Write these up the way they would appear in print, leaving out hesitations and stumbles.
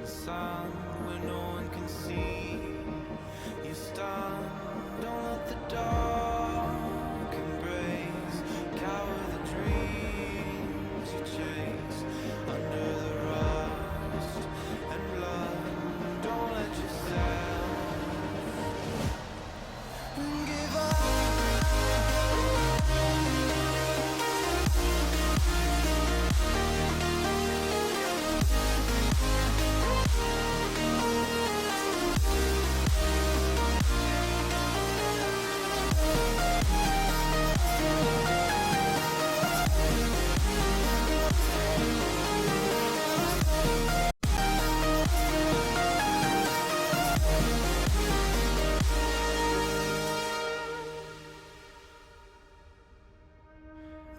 sun where no one can see. You stand, don't let the dark embrace. Cower the dreams you chase under the rust and blood. Don't let yourself give up.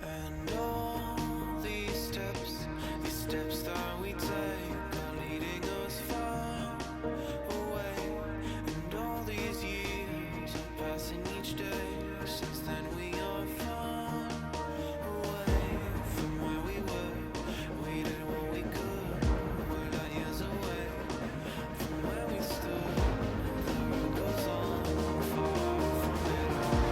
And all these steps that we take are leading us far away. And all these years are passing each day. Since then we are far away from where we were. We did what we could. We're not years away from where we stood. The road goes on far from it all.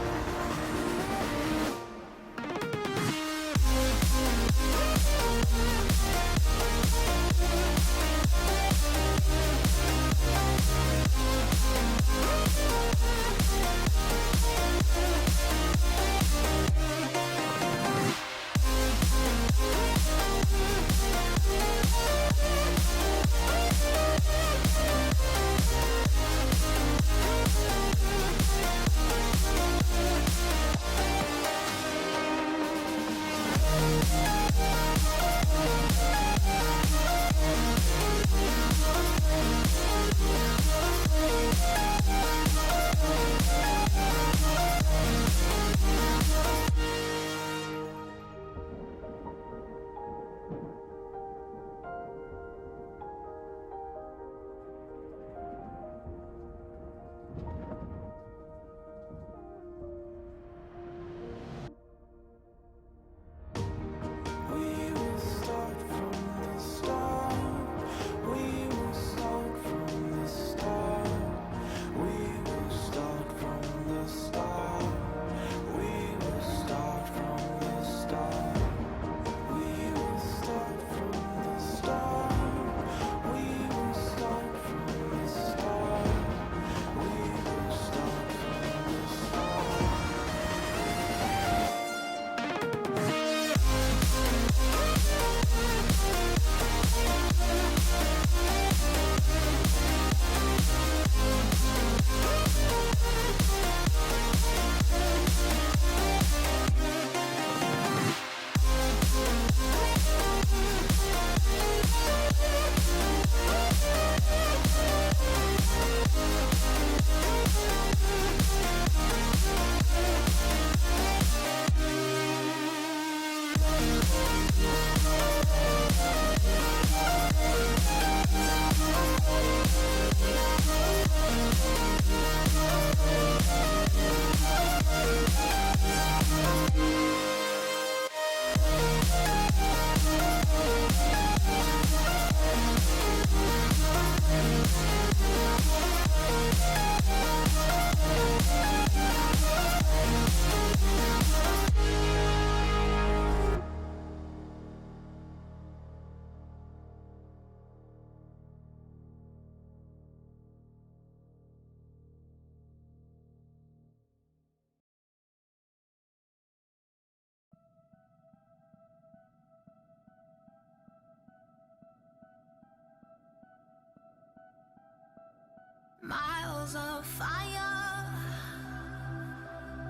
Miles of fire,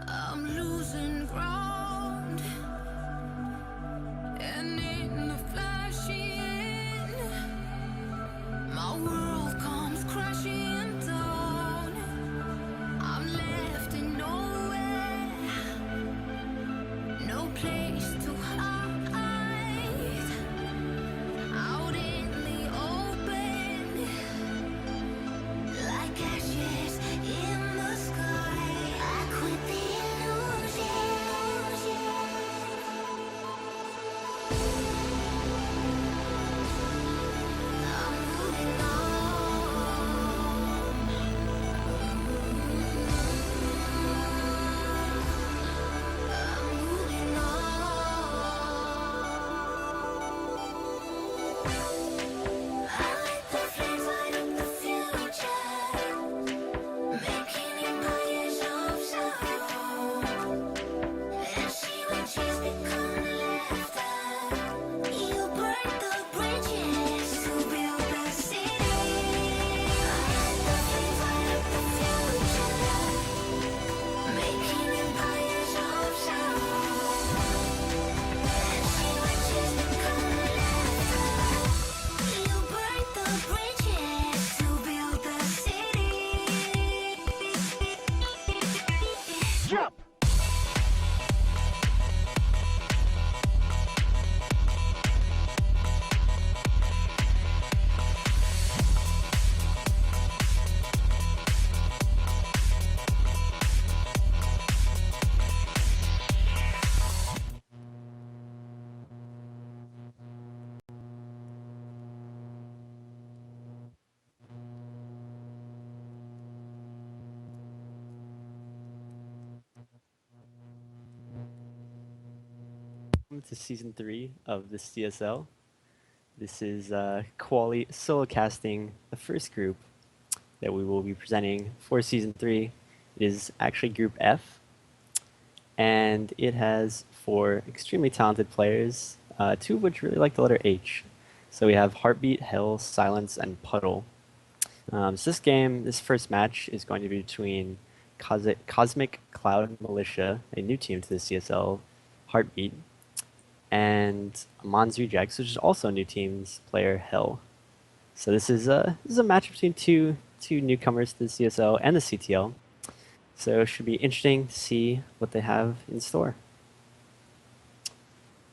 I'm losing ground, and in the flashing, my world comes crashing down. I'm left in nowhere, no place to hide, out in the open, like ashes in the sky. I quit the illusion. To season 3 of the CSL. This is Quali solo casting the first group that we will be presenting for season 3. It is actually Group F, and it has 4 extremely talented players, 2 of which really like the letter H. So we have Heartbeat, Hell, Silence, and Puddle. So this first match, is going to be between Cosmic Cloud Militia, a new team to the CSL, Heartbeat, and Mons Rejects, which is also a new team's player, Hell. So this is a match between two newcomers to the CSL and the CTL. So it should be interesting to see what they have in store.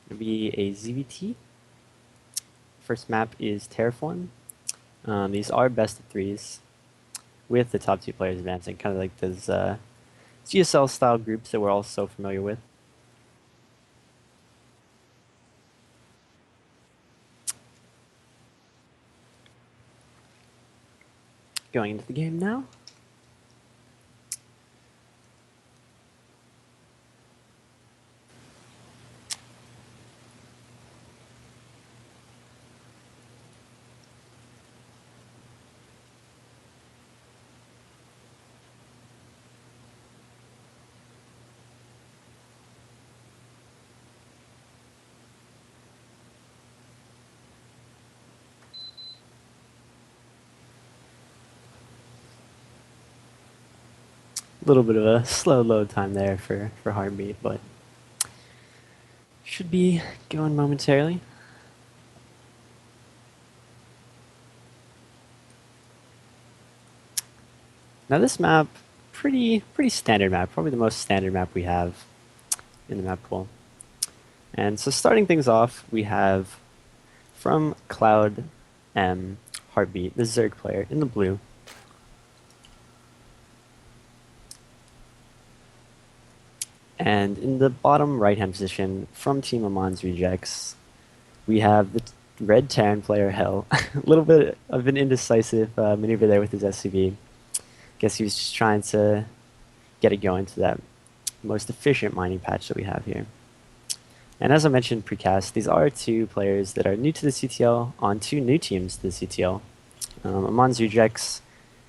It'll be a ZVT. First map is Terraform. These are best of 3s, with the top 2 players advancing, kind of like those CSL style groups that we're all so familiar with. Going into the game now. A little bit of a slow load time there for Heartbeat, but should be going momentarily. Now this map, pretty standard map, probably the most standard map we have in the map pool. And so starting things off, we have from Cloud M Heartbeat, the Zerg player in the blue. And in the bottom right-hand position, from Team Amon's Rejects, we have the red Terran player, Hell. A little bit of an indecisive maneuver there with his SCV. Guess he was just trying to get it going to that most efficient mining patch that we have here. And as I mentioned precast, these are 2 players that are new to the CTL on 2 new teams to the CTL. Amon's Rejects,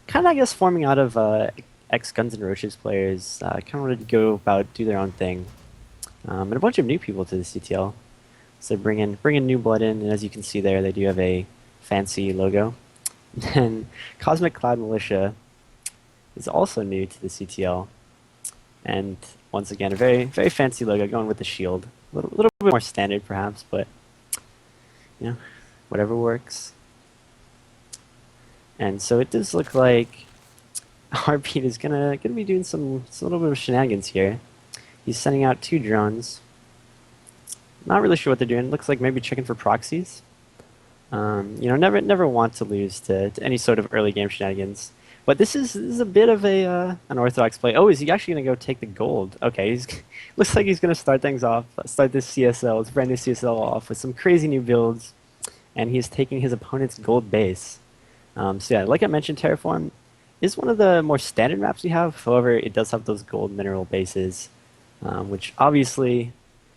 kind of, I guess, forming out of ex-Guns N' Roses players, kind of wanted to go about, do their own thing. And a bunch of new people to the CTL. So bringing new blood in, and as you can see there, they do have a fancy logo. And Cosmic Cloud Militia is also new to the CTL. And once again, a very fancy logo, going with the shield. A little bit more standard, perhaps, but you know, whatever works. And so it does look like Heartbeat is gonna be doing some little bit of shenanigans here. He's sending out 2 drones. Not really sure what they're doing. Looks like maybe checking for proxies. You know, never want to lose to any sort of early game shenanigans. But this is a bit of a an orthodox play. Oh, is he actually gonna go take the gold? Okay, looks like he's gonna start things off. Start this CSL, this brand new CSL off with some crazy new builds, and he's taking his opponent's gold base. So yeah, like I mentioned, Terraform is one of the more standard maps we have. However, it does have those gold mineral bases, which obviously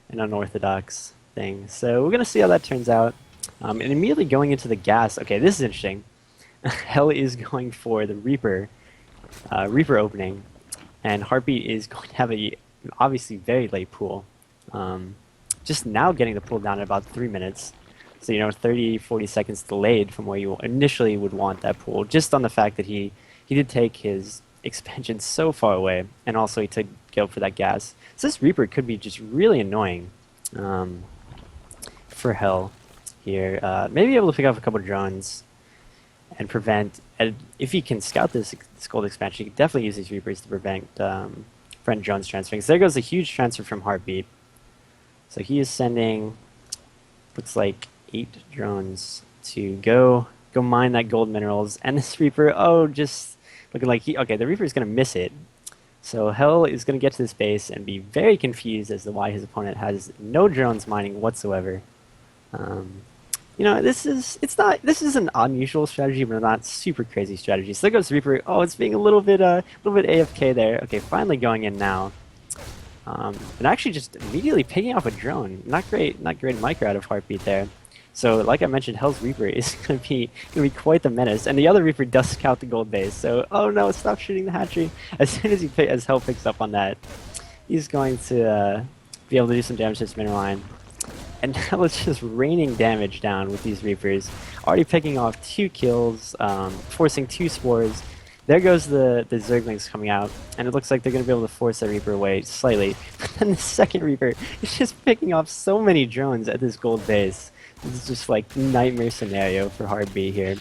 an unorthodox thing. So we're gonna see how that turns out. And immediately going into the gas. Okay, this is interesting. Hell is going for the Reaper opening, and Heartbeat is going to have a obviously very late pool. Just now getting the pool down at about 3 minutes. So, you know, 30-40 seconds delayed from where you initially would want that pool, just on the fact that he did take his expansion so far away, and also he took go for that gas. So this Reaper could be just really annoying for Hell here. Maybe able to pick up a couple of drones and prevent, if he can scout this gold expansion, he can definitely use these Reapers to prevent drones transferring. So there goes a huge transfer from Heartbeat. So he is sending, looks like 8 drones to go mine that gold minerals, and this Reaper, oh, just looking like okay, the Reaper is going to miss it. So Hell is going to get to this base and be very confused as to why his opponent has no drones mining whatsoever. You know, this is an unusual strategy, but not super crazy strategy. So there goes Reaper. Oh, it's being a little bit AFK there. Okay, finally going in now. And actually just immediately picking off a drone. Not great micro out of Heartbeat there. So like I mentioned, Hell's Reaper is gonna be quite the menace. And the other Reaper does scout the gold base. So oh no, stop shooting the hatchery. As soon as as Hell picks up on that, he's going to be able to do some damage to this mineral line. And now it's just raining damage down with these Reapers. Already picking off 2 kills, forcing 2 spores. There goes the Zerglings coming out, and it looks like they're going to be able to force that Reaper away slightly. But then the second Reaper is just picking off so many drones at this gold base. This is just like nightmare scenario for Hardby here.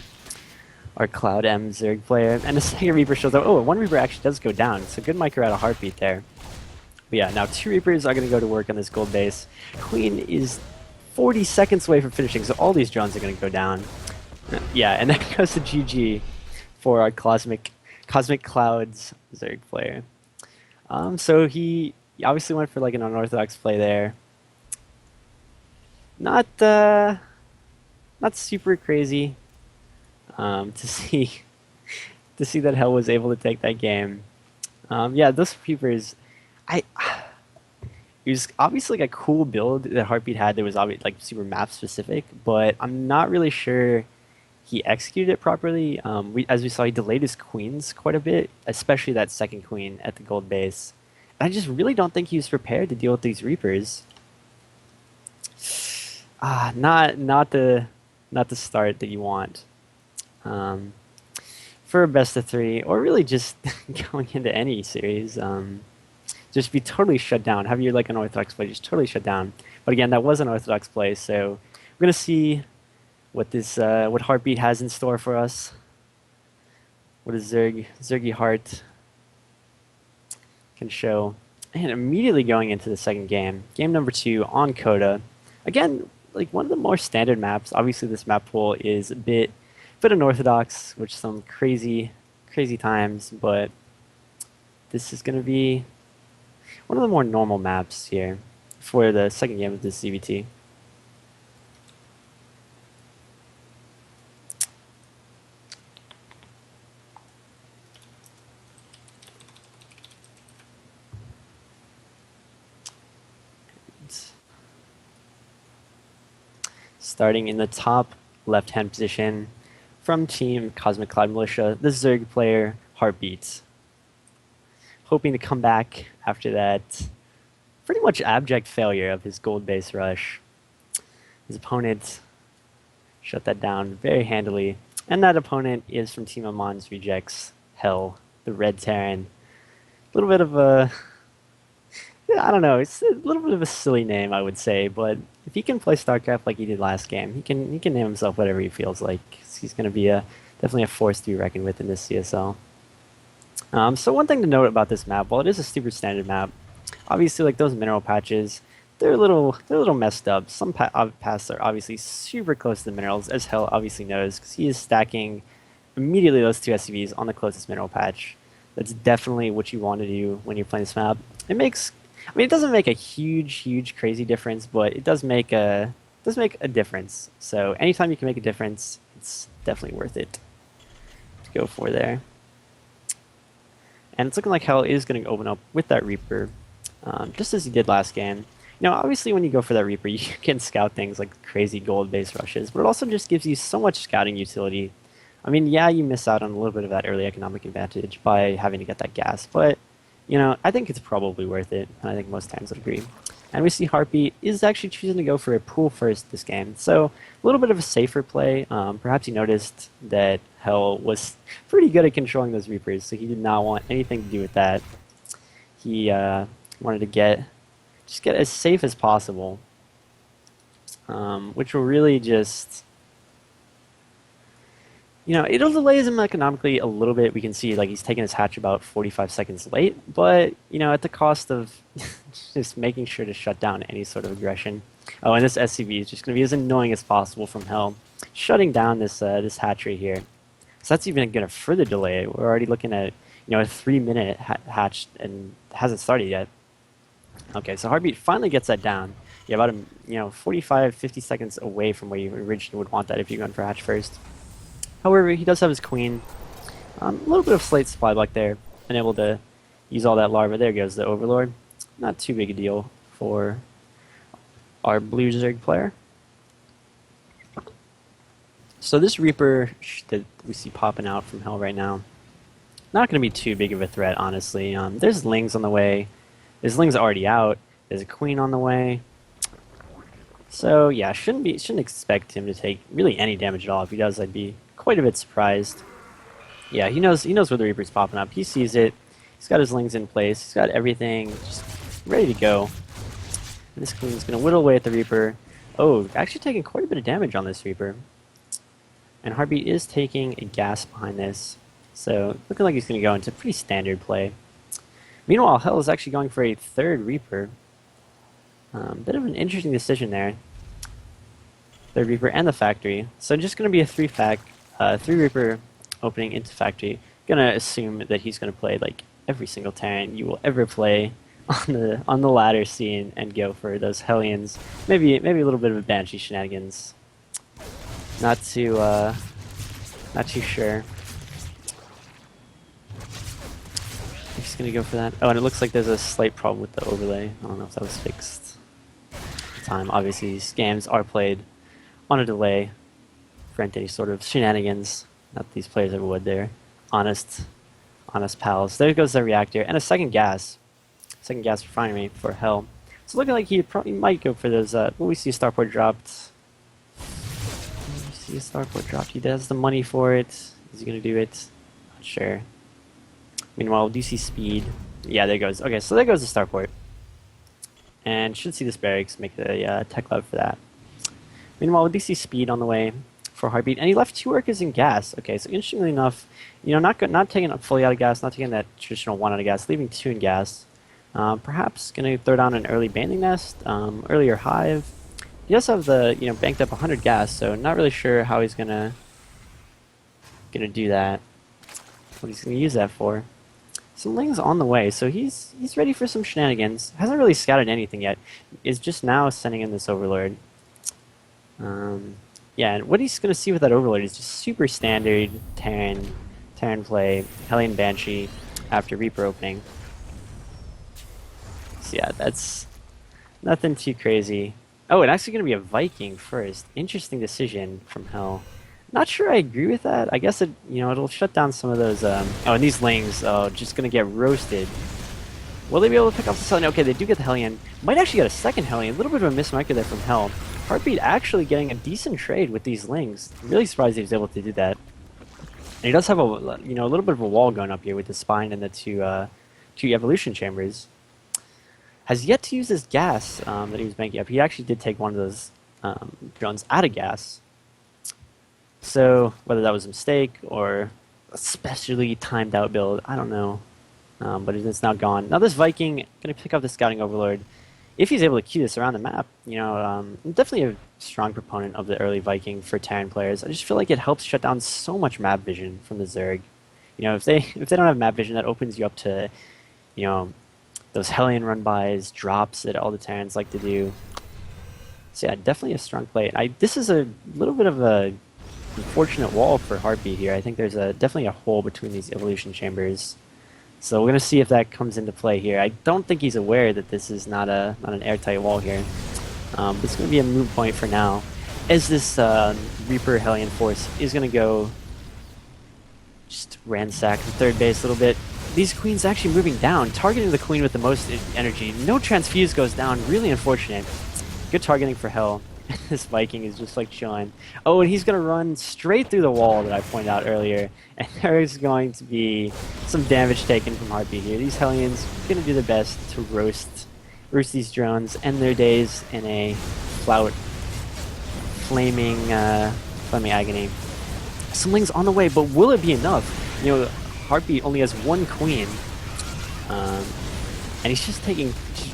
Our Cloud M Zerg player. And the second Reaper shows up. Oh, one Reaper actually does go down, so good micro out of Heartbeat there. But yeah, now 2 Reapers are going to go to work on this gold base. Queen is 40 seconds away from finishing, so all these drones are going to go down. Yeah, and that goes to GG for our Cosmic Clouds Zerg player. So he obviously went for like an unorthodox play there. Not super crazy to see that Hell was able to take that game. Yeah, those Reapers, it was obviously like a cool build that Heartbeat had that was obviously like super map specific, but I'm not really sure he executed it properly. As we saw, he delayed his queens quite a bit, especially that second queen at the gold base. And I just really don't think he was prepared to deal with these Reapers. Not the start that you want for a best of 3, or really just going into any series. Just be totally shut down. Have your like an orthodox play just totally shut down. But again, that was an orthodox play, so we're gonna see what what Heartbeat has in store for us. What is Zergy Heart can show. And immediately going into the second game, game number 2 on Coda. Again, like one of the more standard maps. Obviously, this map pool is a bit unorthodox, which some crazy times, but this is gonna be one of the more normal maps here for the second game of this CVT. Starting in the top left-hand position from Team Cosmic Cloud Militia, the Zerg player, Heartbeat. Hoping to come back after that pretty much abject failure of his gold base rush. His opponent shut that down very handily. And that opponent is from Team Amon's Rejects, Hell, the Red Terran. A little bit of a... I don't know, it's a little bit of a silly name, I would say, but if he can play StarCraft like he did last game, he can name himself whatever he feels like. He's going to be definitely a force to be reckoned with in this CSL. So one thing to note about this map, while it is a super standard map, obviously like those mineral patches, they're a little messed up. Some paths are obviously super close to the minerals, as Hell obviously knows, because he is stacking immediately those 2 SCVs on the closest mineral patch. That's definitely what you want to do when you're playing this map. It doesn't make a huge crazy difference, but it does make a difference. So anytime you can make a difference, it's definitely worth it to go for there. And it's looking like Hell is going to open up with that Reaper, just as he did last game. You know, obviously when you go for that Reaper, you can scout things like crazy gold base rushes, but it also just gives you so much scouting utility. I mean, yeah, you miss out on a little bit of that early economic advantage by having to get that gas, but you know, I think it's probably worth it, and I think most times would agree. And we see Heartbeat is actually choosing to go for a pool first this game, so a little bit of a safer play. Perhaps he noticed that Hell was pretty good at controlling those Reapers, so he did not want anything to do with that. He wanted to get as safe as possible, which will really just... You know, it'll delay him economically a little bit. We can see like he's taking his hatch about 45 seconds late, but you know, at the cost of just making sure to shut down any sort of aggression. Oh, and this SCV is just going to be as annoying as possible from Hell, shutting down this hatchery here. So that's even going to further delay it. We're already looking at a 3-minute hatch and hasn't started yet. Okay, so Heartbeat finally gets that down. Yeah, about 45-50 seconds away from where you originally would want that if you're going for hatch first. However, he does have his queen. A little bit of slate supply block there. Been able to use all that larva. There goes the Overlord. not too big a deal for our blue Zerg player. So this Reaper that we see popping out from Hell right now, not going to be too big of a threat, honestly. There's Lings on the way. There's Lings already out. There's a Queen on the way. So yeah, shouldn't expect him to take really any damage at all. If he does, I'd be quite a bit surprised. Yeah, he knows where the Reaper's popping up. He sees it. He's got his Lings in place. He's got everything just ready to go. And this Queen's going to whittle away at the Reaper. Oh, actually taking quite a bit of damage on this Reaper. And Heartbeat is taking a gas behind this. So looking like he's going to go into pretty standard play. Meanwhile, Hell is actually going for a third Reaper. Bit of an interesting decision there. Third Reaper and the Factory. So just going to be a three Reaper opening into Factory. Gonna assume that he's going to play like every single Terran you will ever play on the ladder scene and go for those Hellions. Maybe a little bit of a Banshee shenanigans. Not too sure. He's gonna go for that. Oh, and it looks like there's a slight problem with the overlay. I don't know if that was fixed. Time. Obviously, scams are played on a delay. Prevent any sort of shenanigans. Not that these players ever would. They're honest pals. There goes the reactor and a second gas refinery for Hell. So looking like he probably might go for those. Will we see a starport dropped? See a starport dropped. He has the money for it. Is he gonna do it? Not sure. Meanwhile, do you see speed? Yeah, there goes. Okay, so there goes the starport. And should see this barracks, make a tech lab for that. Meanwhile, we do see speed on the way for Heartbeat, and he left 2 workers in gas. Okay, so interestingly enough, not taking it fully out of gas, not taking that traditional 1 out of gas, leaving 2 in gas. Perhaps gonna throw down an early banding nest, earlier hive. He does have the banked up 100 gas, so not really sure how he's gonna do that. What he's gonna use that for. Some Lings on the way, so he's ready for some shenanigans. Hasn't really scouted anything yet. Is just now sending in this Overlord. Yeah, and what he's gonna see with that Overlord is just super standard Terran play, Hellion Banshee after Reaper opening. So yeah, that's nothing too crazy. Oh, it's actually gonna be a Viking first. Interesting decision from Hell. Not sure I agree with that. I guess it'll shut down some of those. Oh, and these Lings, just gonna get roasted. Will they be able to pick off the Hellion? Okay, they do get the Hellion. Might actually get a second Hellion. A little bit of a mismarker there from Hell. Heartbeat actually getting a decent trade with these Lings. I'm really surprised he was able to do that. And he does have a little bit of a wall going up here with the spine and the two evolution chambers. Has yet to use this gas that he was banking up. He actually did take one of those drones out of gas. So whether that was a mistake or a specially timed out build, I don't know. But it's now gone. Now this Viking going to pick up the Scouting Overlord. If he's able to queue this around the map, I'm definitely a strong proponent of the early Viking for Terran players. I just feel like it helps shut down so much map vision from the Zerg. If they don't have map vision, that opens you up to, those Hellion run-bys, drops that all the Terrans like to do. So yeah, definitely a strong play. This is a little bit of a unfortunate wall for Heartbeat here. I think there's definitely a hole between these evolution chambers. So we're going to see if that comes into play here. I don't think he's aware that this is not an airtight wall here. But it's going to be a moot point for now. As this Reaper Hellion force is going to go just ransack the third base a little bit. These Queens actually moving down, targeting the Queen with the most energy. No transfuse goes down. Really unfortunate. Good targeting for Hell. This Viking is just like chilling. Oh, and he's going to run straight through the wall that I pointed out earlier. And there is going to be some damage taken from Heartbeat here. These Hellions are going to do their best to roast these drones, end their days in a flaming agony. Some Lings on the way, but will it be enough? Heartbeat only has 1 Queen. And he's just taking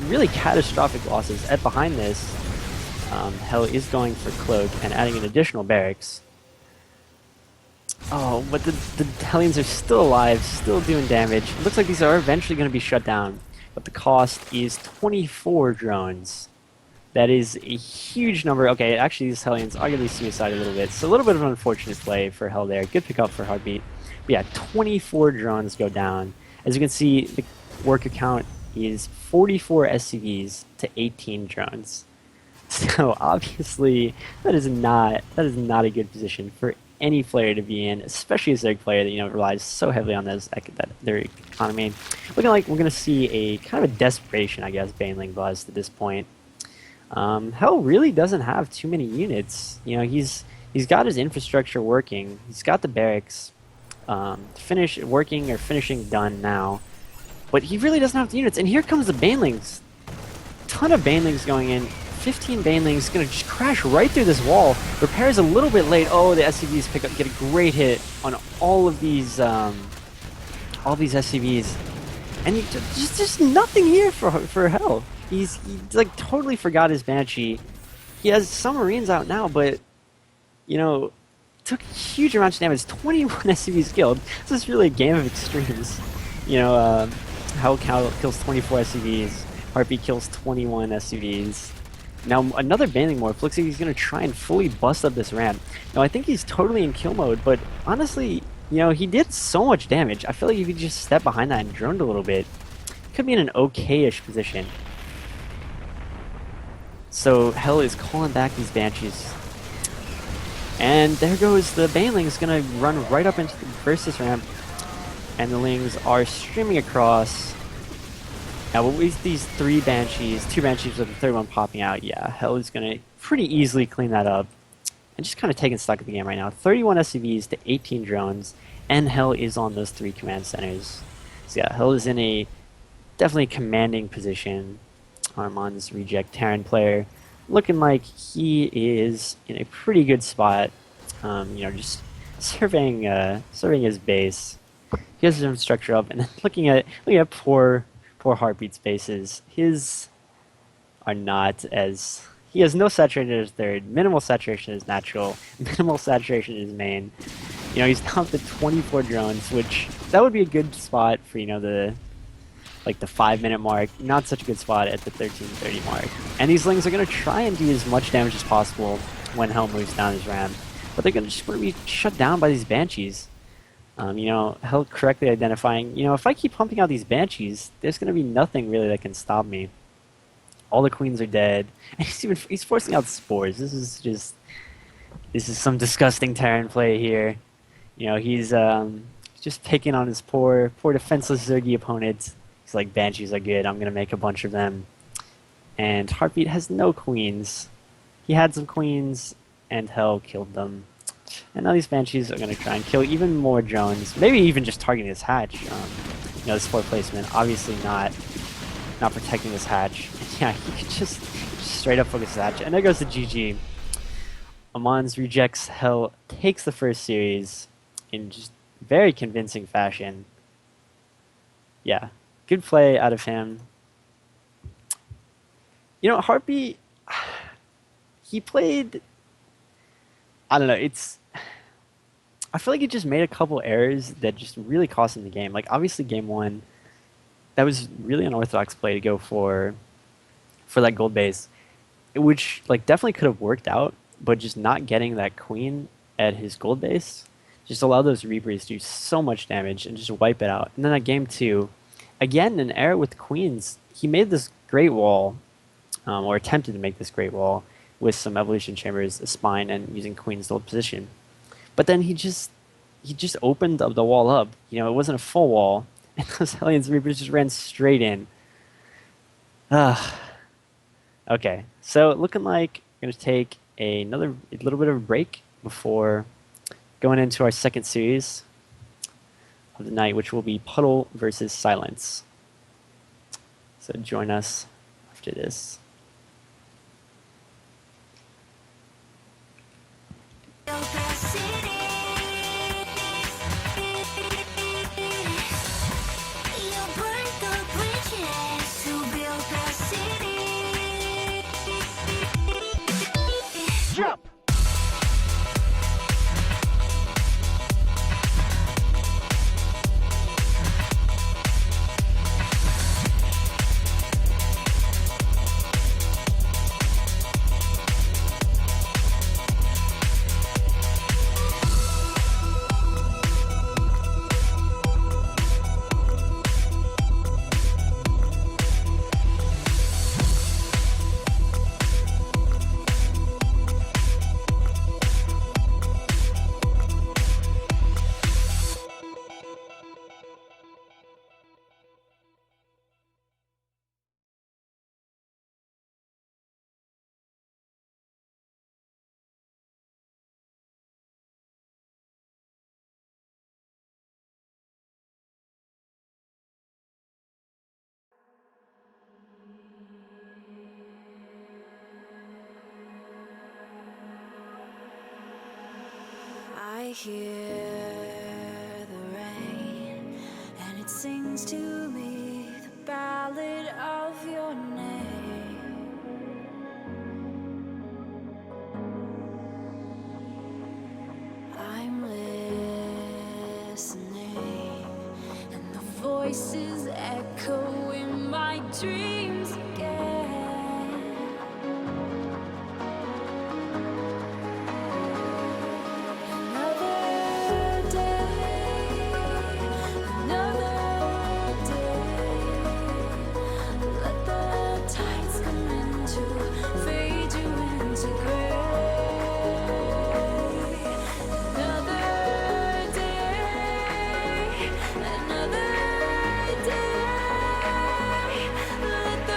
really catastrophic losses. Behind this, Hell is going for Cloak and adding an additional barracks. Oh, but the Hellions are still alive, still doing damage. It looks like these are eventually going to be shut down, but the cost is 24 drones. That is a huge number. Okay, actually these Hellions are going to be suicide a little bit, so a little bit of an unfortunate play for Hell there. Good pick up for Heartbeat. But yeah, 24 drones go down. As you can see, the worker count is 44 SCVs to 18 drones. So obviously that is not a good position for any player to be in, especially a Zerg player that relies so heavily on their economy. Looking like we're gonna see a kind of a desperation, I guess, Baneling bust at this point. Hell really doesn't have too many units. He's got his infrastructure working. He's got the barracks finishing done now, but he really doesn't have the units. And here comes the Banelings. Ton of Banelings going in. 15 Banelings gonna just crash right through this wall. Repairs a little bit late. Oh, the SCVs get a great hit on all these SCVs, and just nothing here for Hell. He's like totally forgot his Banshee. He has some Marines out now, but took huge amounts of damage. 21 SCVs killed. This is really a game of extremes. Hell kills 24 SCVs. Heartbeat kills 21 SCVs. Now another Baneling Morph. Looks like he's going to try and fully bust up this ramp. Now I think he's totally in kill mode, but honestly, he did so much damage. I feel like if he just stepped behind that and droned a little bit, he could be in an okay-ish position. So Hell is calling back these Banshees. And there goes the Banelings, gonna run right up into the versus ramp. And the Lings are streaming across. Now with these two Banshees with the third one popping out, yeah, Hell is gonna pretty easily clean that up. And just kind of taking stock of the game right now. 31 SCVs to 18 drones, and Hell is on those 3 command centers. So yeah, Hell is in a definitely commanding position. Armand's reject Terran player, looking like he is in a pretty good spot. Just surveying his base. He has his infrastructure up, and then looking at poor Heartbeat's bases. His are not as. He has no saturation as third, minimal saturation is natural, minimal saturation is main. He's down to 24 drones, which that would be a good spot for the 5-minute mark. Not such a good spot at the 13:30 mark. And these Lings are going to try and do as much damage as possible when Hell moves down his ramp, but they're going to be shut down by these Banshees. Hell correctly identifying, if I keep pumping out these Banshees, there's going to be nothing really that can stop me. All the queens are dead, and he's forcing out spores. This is some disgusting Terran play here. He's just picking on his poor defenseless Zergy opponent. He's like, Banshees are good, I'm gonna make a bunch of them. And Heartbeat has no queens. He had some queens, and Hell killed them. And now these Banshees are gonna try and kill even more drones. Maybe even just targeting this hatch. This spore placement, obviously not protecting this hatch. Yeah, he could just straight up focus the hatch. And there goes the GG. Amons rejects Hell, takes the first series in just very convincing fashion. Yeah, good play out of him. Heartbeat, he played, I don't know, I feel like he just made a couple errors that just really cost him the game. Like, obviously game 1, that was really unorthodox play to go for that gold base, which definitely could have worked out, but just not getting that queen at his gold base just allowed those Reapers to do so much damage and just wipe it out. And then at game 2, again, an error with queens. He made this great wall, or attempted to make this great wall with some evolution chambers, a spine, and using queens to hold position. But then he just opened the wall up. It wasn't a full wall, and those Hellions Reapers just ran straight in. Okay, so looking like we're going to take a little bit of a break before going into our second series of the night, which will be Puddle versus Silence. So join us after this. Jump! hear the rain, and it sings to me the ballad of your name. I'm listening, and the voices echo in my dreams again. Another day, let the tides come in to fade you into gray. Another day, let the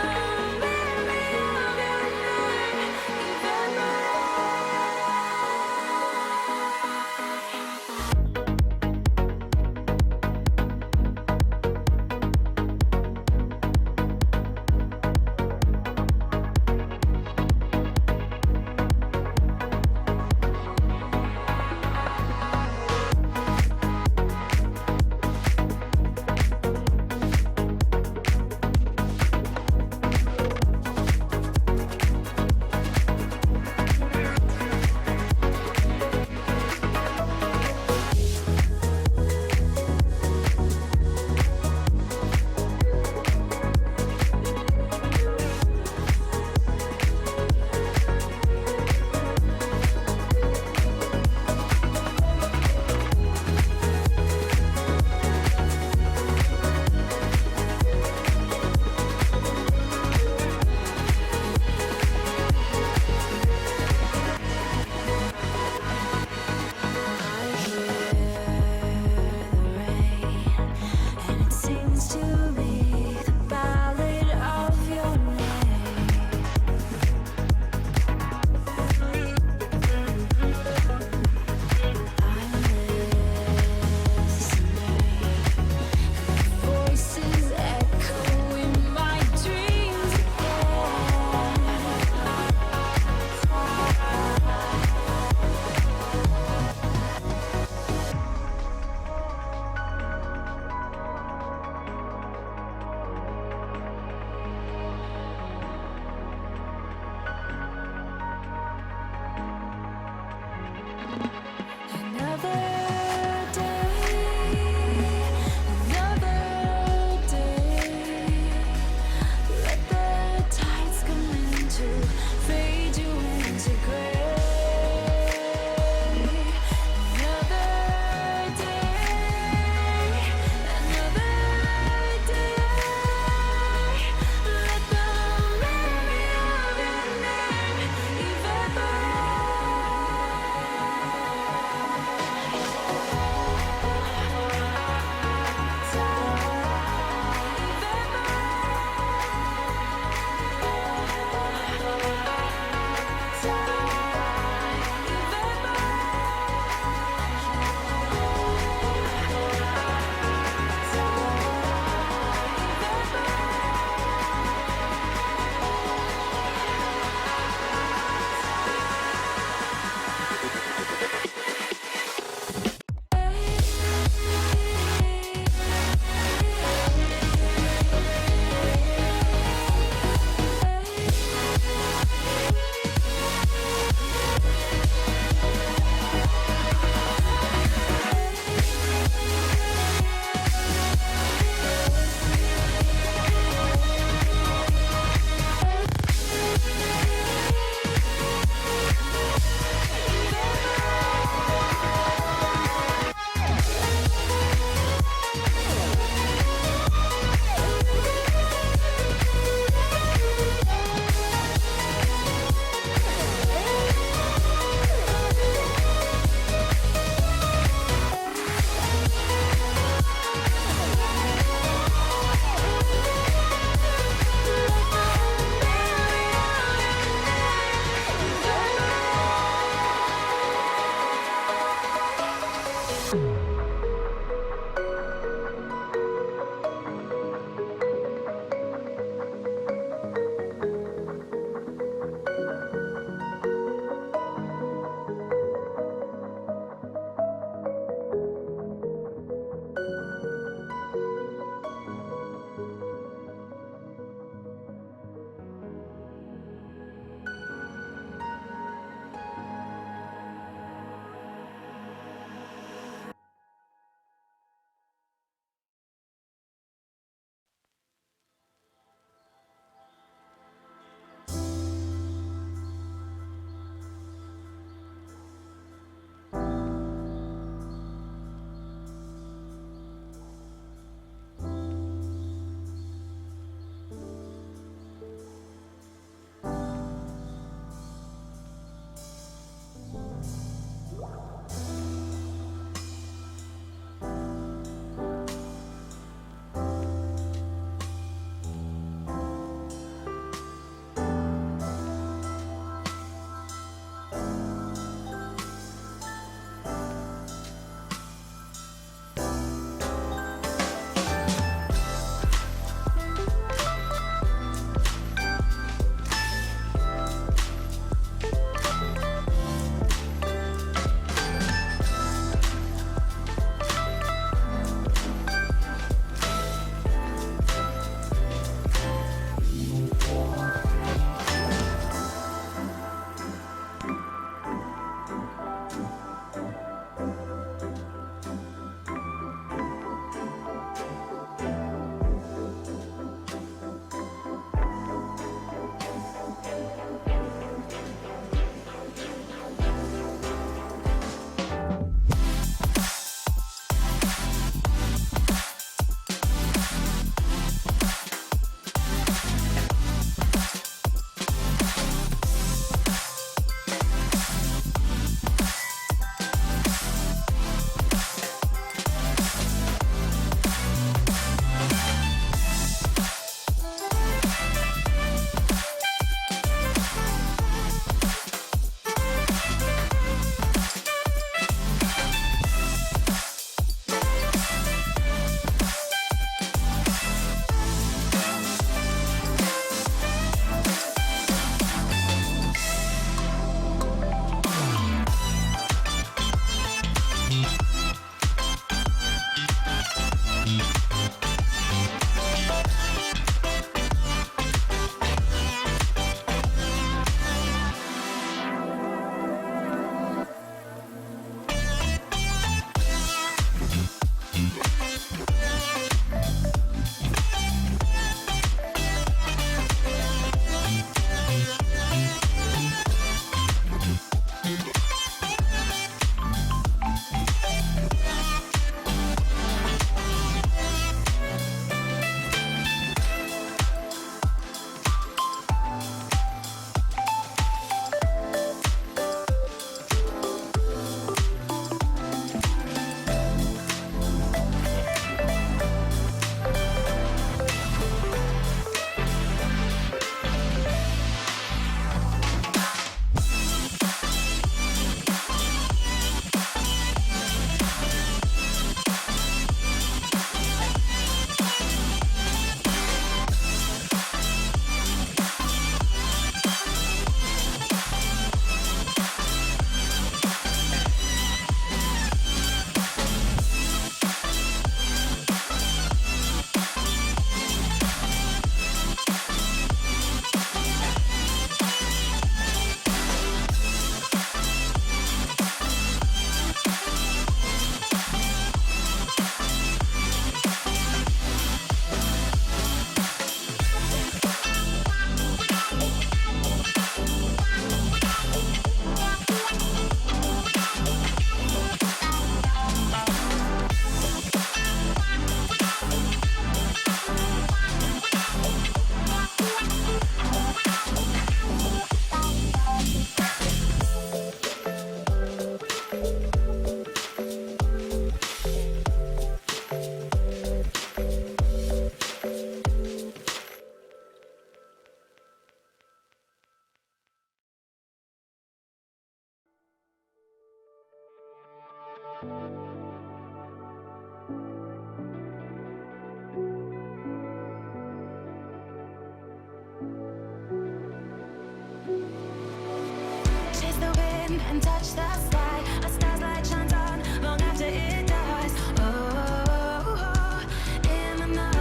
watch the sky. A star's light shines on long after it dies. Oh, in the nights,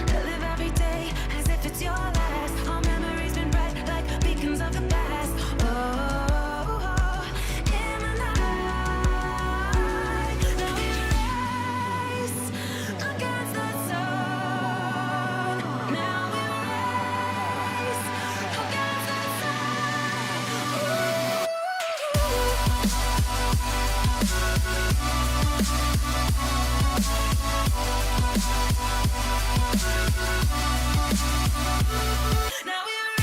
I live every day as if it's your last. All memories been bright like beacons of the past. Oh, in the night, now we race against the sun. Now we race against the sun. Now we race against the sun. Now we race against the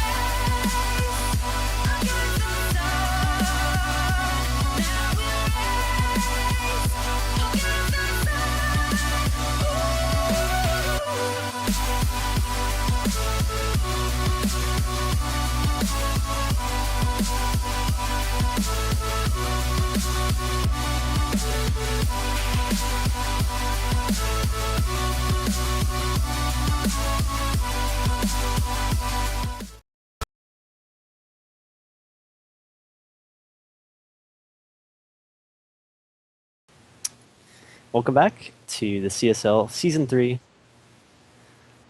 Welcome back to the CSL Season 3.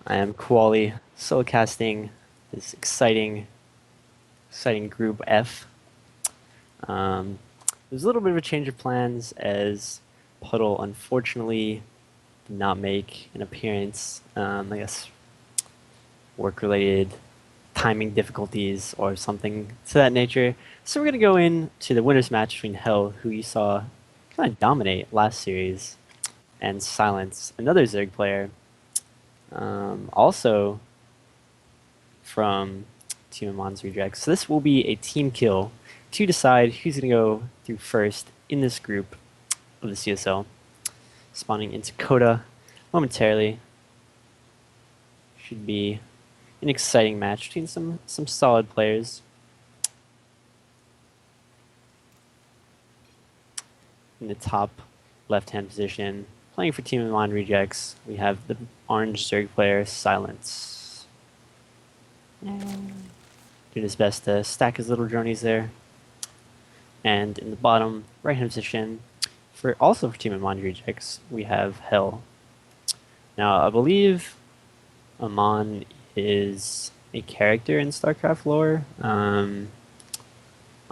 I am Kuali, solo casting this exciting Group F. There's a little bit of a change of plans as Puddle unfortunately did not make an appearance. I guess work-related timing difficulties or something to that nature. So we're going to go into the winners match between Hell, who you saw kind of dominate last series, and Silence, another Zerg player. Also from Team Amon's Rejects. So this will be a team kill to decide who's going to go through first in this group of the CSL. Spawning into Coda momentarily. Should be an exciting match between some solid players. In the top left-hand position, playing for Team Amon Rejects, we have the orange Zerg player, Silence. Doing his best to stack his little dronies there. And in the bottom right-hand position, also for Team Amon Rejects, we have Hell. Now, I believe Amon is a character in StarCraft lore.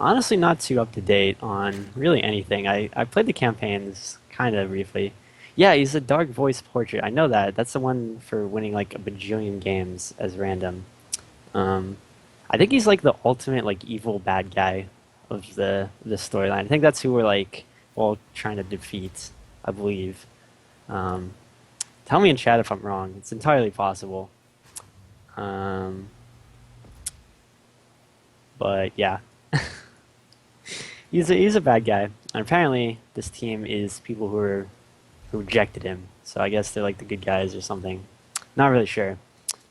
Honestly, not too up to date on really anything. I played the campaigns kind of briefly. Yeah, he's a dark voice portrait. I know that. That's the one for winning like a bajillion games as random. I think he's like the ultimate like evil bad guy of the storyline. I think that's who we're like all trying to defeat, I believe. Tell me in chat if I'm wrong. It's entirely possible. But yeah. He's a bad guy, and apparently this team is people who rejected him. So I guess they're like the good guys or something. Not really sure,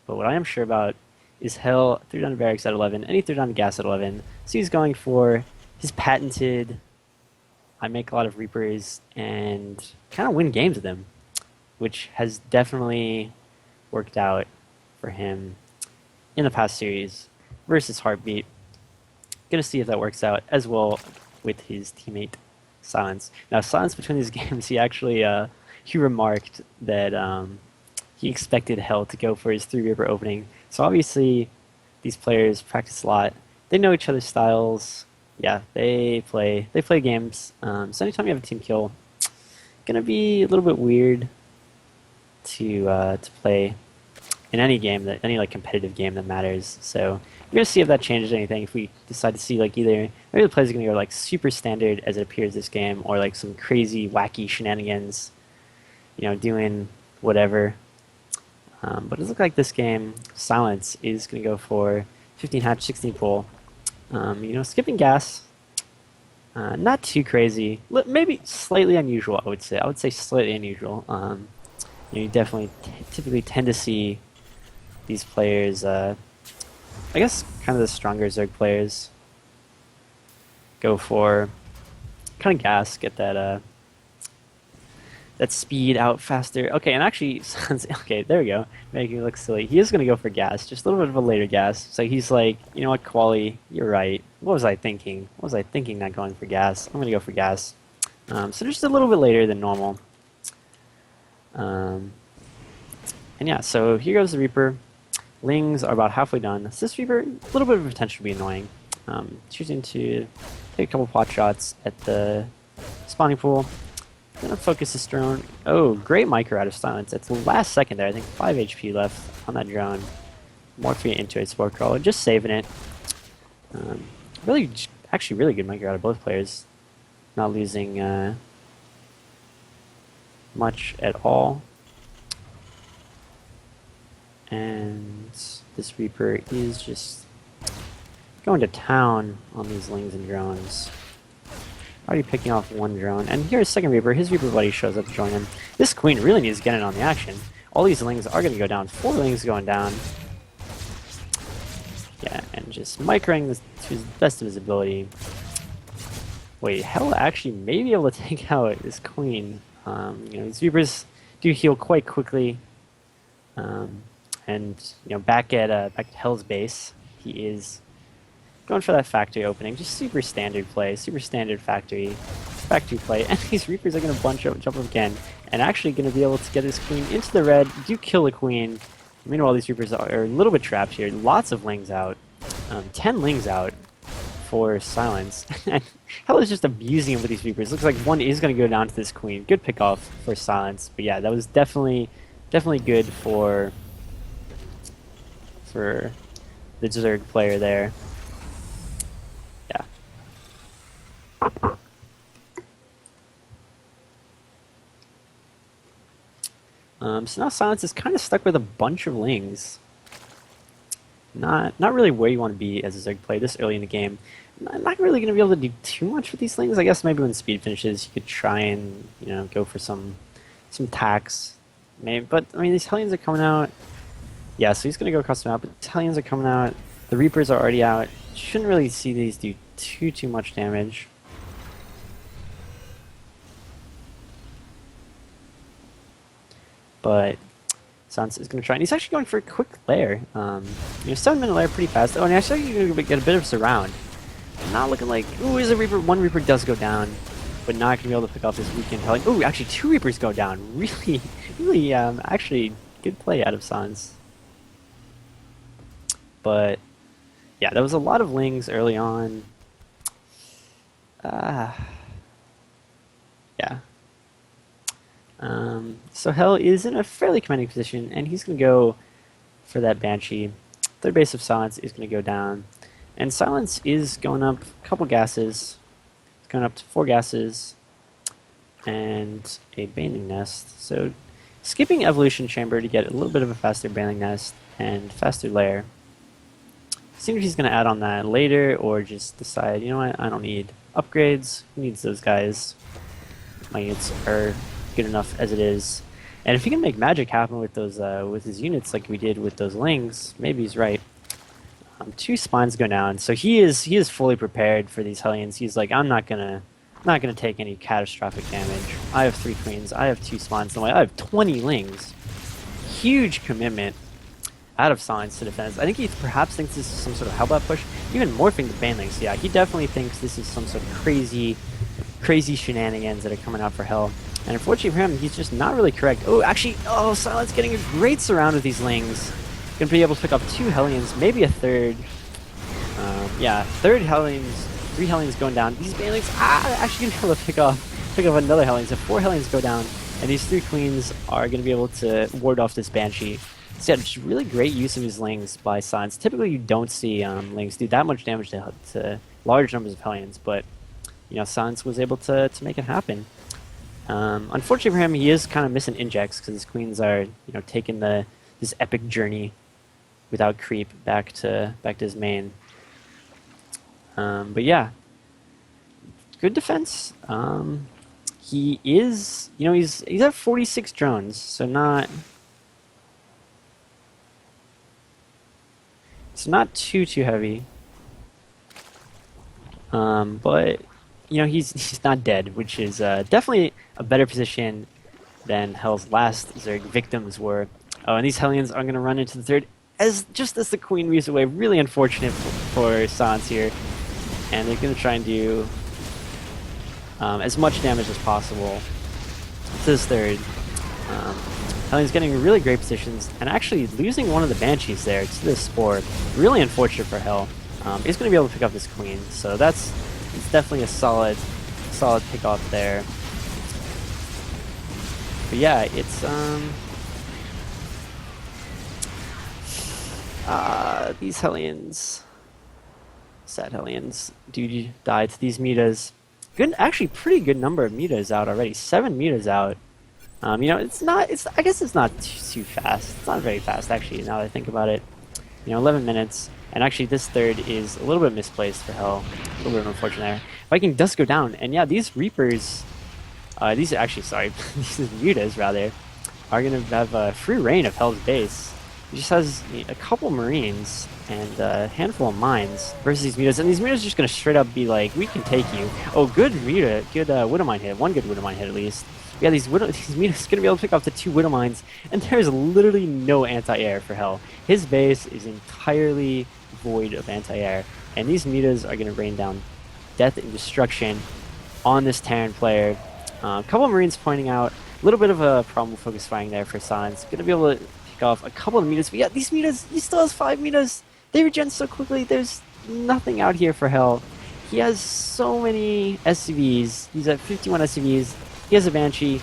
but what I am sure about is Hell threw down to barracks at 11, and he threw down to gas at 11. So he's going for his patented. I make a lot of Reapers and kind of win games with him, which has definitely worked out for him in the past series versus Heartbeat. Gonna see if that works out as well with his teammate Silence. Now, Silence between these games, he actually he remarked that he expected Hell to go for his 3 Reaper opening. So obviously, these players practice a lot. They know each other's styles. Yeah, they play games. So anytime you have a team kill, gonna be a little bit weird to play in any game any like competitive game that matters. So we're gonna see if that changes anything. If we decide to see like either maybe the players are gonna go like super standard as it appears this game, or like some crazy wacky shenanigans, doing whatever. But it looks like this game, Silence is gonna go for 15 hatch, 16 pull. Skipping gas, not too crazy. Maybe slightly unusual. I would say slightly unusual. You definitely typically tend to see these players, I guess kind of the stronger Zerg players, go for kind of gas, get that that speed out faster. Okay, and actually, okay, there we go. Making it look silly. He is going to go for gas, just a little bit of a later gas. So he's like, you know what, Quali, you're right. What was I thinking? What was I thinking not going for gas? I'm going to go for gas. So just a little bit later than normal. And yeah, so here goes the Reaper. Lings are about halfway done. So this Reaper, a little bit of potential to be annoying. Choosing to take a couple pot shots at the spawning pool. Gonna focus this drone. Oh, great micro out of silence. At the last second there, I think 5 HP left on that drone. Morphing it into a sport crawler, just saving it. Really, actually, really good micro out of both players. Not losing much at all. And this Reaper is just going to town on these Lings and drones. Already picking off one drone. And here's second Reaper. His Reaper buddy shows up to join him. This Queen really needs to get in on the action. All these Lings are going to go down. 4 Lings going down. Yeah, and just microing this to his best of his ability. Wait, Hell actually may be able to take out this Queen. You know, these Reapers do heal quite quickly. And, you know, back at Hell's base, he is going for that factory opening. Just super standard play, super standard factory play. And these Reapers are going to jump up again, and actually going to be able to get this Queen into the red, do kill the Queen. Meanwhile, these Reapers are a little bit trapped here. Lots of Lings out. 10 Lings out for Silence. And Hell is just abusing him with these Reapers. Looks like one is going to go down to this Queen. Good pick off for Silence. But yeah, that was definitely good for the Zerg player there. Yeah. So now Silence is kind of stuck with a bunch of Lings. Not really where you want to be as a Zerg player this early in the game. Not really going to be able to do too much with these Lings. I guess maybe when speed finishes, you could try and, you know, go for some tax. Maybe, but I mean, these Hellions are coming out. Yeah, so he's going to go custom out, but the Hellions are coming out. The Reapers are already out. Shouldn't really see these do too much damage. But Sans is going to try, and he's actually going for a quick lair. You know, 7-minute lair pretty fast. Oh, and actually you're going to get a bit of surround. Not looking like, ooh, is a Reaper. One Reaper does go down, but not going to be able to pick off this weekend Hellion. Ooh, actually 2 Reapers go down. Really, actually good play out of Sans. But yeah, there was a lot of Lings early on. Yeah. So Hell is in a fairly commanding position, and he's going to go for that Banshee. Third base of Silence is going to go down. And Silence is going up a couple gases. It's going up to 4 gases and a Baneling Nest. So skipping Evolution Chamber to get a little bit of a faster Baneling Nest and faster lair. Seeing if he's going to add on that later or just decide, you know what, I don't need upgrades. Who needs those guys? My units are good enough as it is. And if he can make magic happen with those with his units like we did with those Lings, maybe he's right. 2 spines go down, so he is fully prepared for these Hellions. He's like, I'm not gonna take any catastrophic damage. I have 3 Queens, I have 2 spines in the way, I have 20 Lings. Huge commitment out of Silence to defense. I think he perhaps thinks this is some sort of Hellbat push. Even morphing the Banelings, yeah, he definitely thinks this is some sort of crazy shenanigans that are coming out for Hell. And unfortunately for him, he's just not really correct. Oh, actually, Silence getting a great surround with these Lings. Gonna be able to pick up 2 Hellions, maybe a third. Yeah, 3 Hellions going down. These Banelings, actually gonna be able to pick up another Hellion. So 4 Hellions go down, and these 3 Queens are gonna be able to ward off this Banshee. So yeah, just really great use of his Lings by Silence. Typically, you don't see Lings do that much damage to large numbers of Hellions, but you know, Silence was able to make it happen. Unfortunately for him, he is kind of missing injects because his Queens are, you know, taking this epic journey without creep back to his main. But yeah, good defense. He is, you know, he's at 46 drones, so not too heavy. But you know, he's not dead, which is definitely a better position than Hell's last Zerg victims were. Oh, and these Hellions are going to run into the third just as the Queen moves away. Really unfortunate for Silence here. And they're going to try and do as much damage as possible to this third. Hellions getting really great positions and actually losing one of the Banshees there to this Spore. Really unfortunate for Hell. He's going to be able to pick up this Queen, so it's definitely a solid pick off there. But yeah, it's these Hellions, sad Hellions, do die to these Mitas. Good, actually, pretty good number of Mitas out already. 7 Mitas out. You know, I guess it's not too fast. It's not very fast, actually, now that I think about it. You know, 11 minutes. And actually, this third is a little bit misplaced for Hell. A little bit unfortunate there. Viking does go down. And yeah, these Reapers, these Mutas, rather, are going to have a free reign of Hell's base. He just has a couple Marines and a handful of mines versus these Mutas. And these Mutas are just going to straight up be like, we can take you. Oh, good Muta. Good Widowmine hit. One good Widowmine hit, at least. Yeah, these Mutas are going to be able to pick off the 2 Widowmines, and there's literally no anti-air for Hell. His base is entirely void of anti-air, and these Mutas are going to rain down death and destruction on this Terran player. A couple of Marines pointing out a little bit of a problem with focus firing there for Silence. Going to be able to pick off a couple of Mutas, but yeah, these Mutas, he still has 5 Mutas. They regen so quickly, there's nothing out here for Hell. He has so many SCVs. He's at 51 SCVs. He has a Banshee,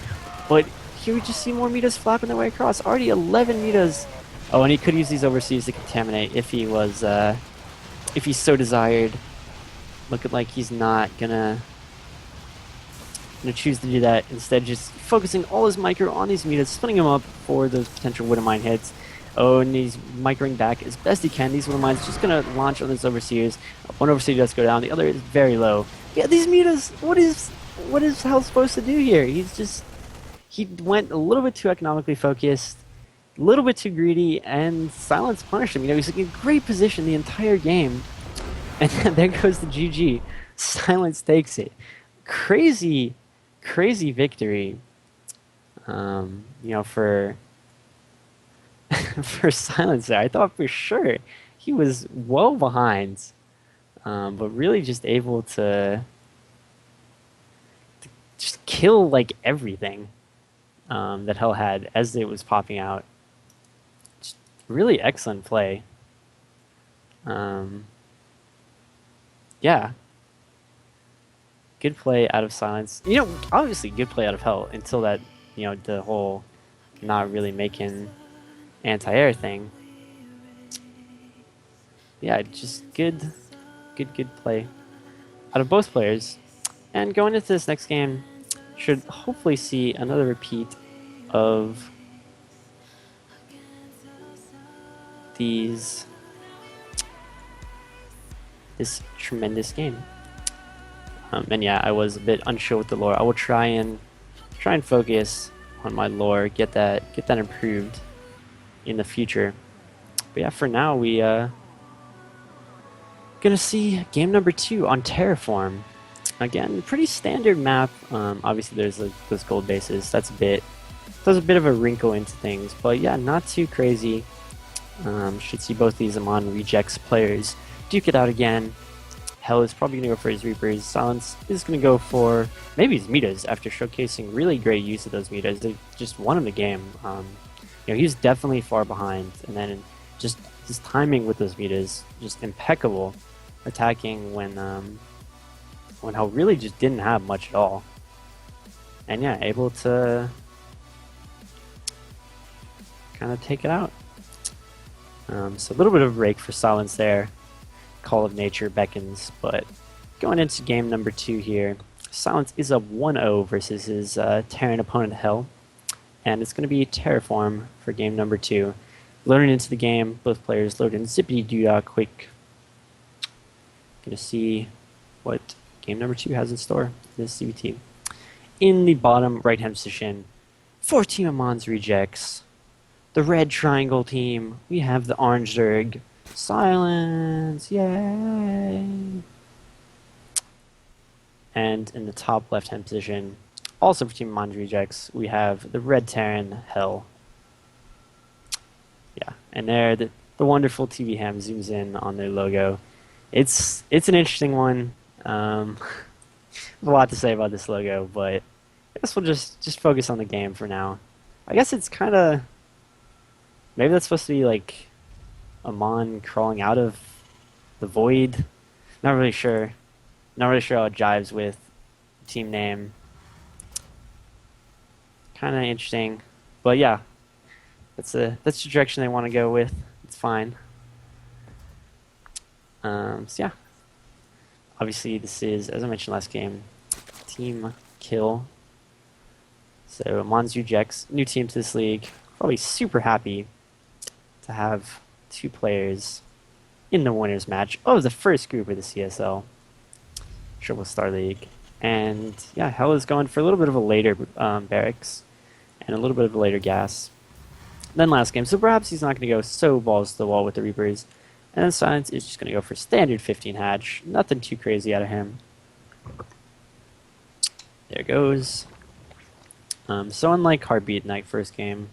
but here we just see more Mutas flapping their way across. Already 11 Mutas. Oh, and he could use these overseas to contaminate if he was, if he so desired. Looking like he's not gonna choose to do that. Instead, just focusing all his micro on these Mutas, splitting them up for those potential Widowmine hits. Oh, and he's microing back as best he can. These Widowmines just gonna launch on this Overseers. One Overseer does go down, the other is very low. Yeah, these Mutas, what is Hell supposed to do here? He went a little bit too economically focused, a little bit too greedy, and Silence punished him. You know, he's in great position the entire game, and then there goes the GG. Silence takes it. Crazy victory. You know, for for Silence there. I thought for sure he was well behind, but really just able to just kill like everything that Hell had as it was popping out. Just really excellent play. Yeah. Good play out of Silence. You know, obviously good play out of Hell until that, you know, the whole not really making anti-air thing. Yeah, just good play out of both players. And going into this next game, should hopefully see another repeat of this tremendous game. And yeah, I was a bit unsure with the lore. I will try and focus on my lore, get that improved in the future. But yeah, for now we gonna see game number 2 on Terraform. Again, pretty standard map. Obviously, there's those gold bases. That's a bit of a wrinkle into things, but yeah, not too crazy. Should see both these Amon Rejects players duke it out again. Hell is probably going to go for his Reapers. Silence is going to go for maybe his Mitas after showcasing really great use of those Mitas. They just won him the game. You know, he's definitely far behind, and then just his timing with those Mitas just impeccable, attacking when Hell really just didn't have much at all. And yeah, able to kind of take it out. So a little bit of a break for Silence there. Call of Nature beckons, but going into game number 2 here, Silence is up 1-0 versus his Terran opponent Hell, and it's going to be Terraform for game number 2. Loading into the game, both players load in zippity-doo-dah quick. Gonna see what game number 2 has in store in this CBT. In the bottom right-hand position, for Team Amon's Rejects, the red triangle team, we have the orange Zerg. Silence! Yay! And in the top left-hand position, Also for Team Mons Rejects, we have the Red Terran Hell. Yeah, and there the wonderful TV ham zooms in on their logo. It's an interesting one. A lot to say about this logo, but I guess we'll just focus on the game for now. I guess it's kind of maybe that's supposed to be like a Mon crawling out of the void. Not really sure. Not really sure how it jives with the team name. Kind of interesting, but yeah, that's the direction they want to go with. It's fine. So yeah, obviously this is, as I mentioned last game, team kill. So Mons Rejects, new team to this league, probably super happy to have 2 players in the winners match of the first group of the CSL Triple Star League. And yeah, Hell is going for a little bit of a later barracks and a little bit of a later gas than last game. So perhaps he's not going to go so balls to the wall with the Reapers. And then Silence is just going to go for standard 15 hatch. Nothing too crazy out of him. There goes. So unlike Heartbeat in that first game,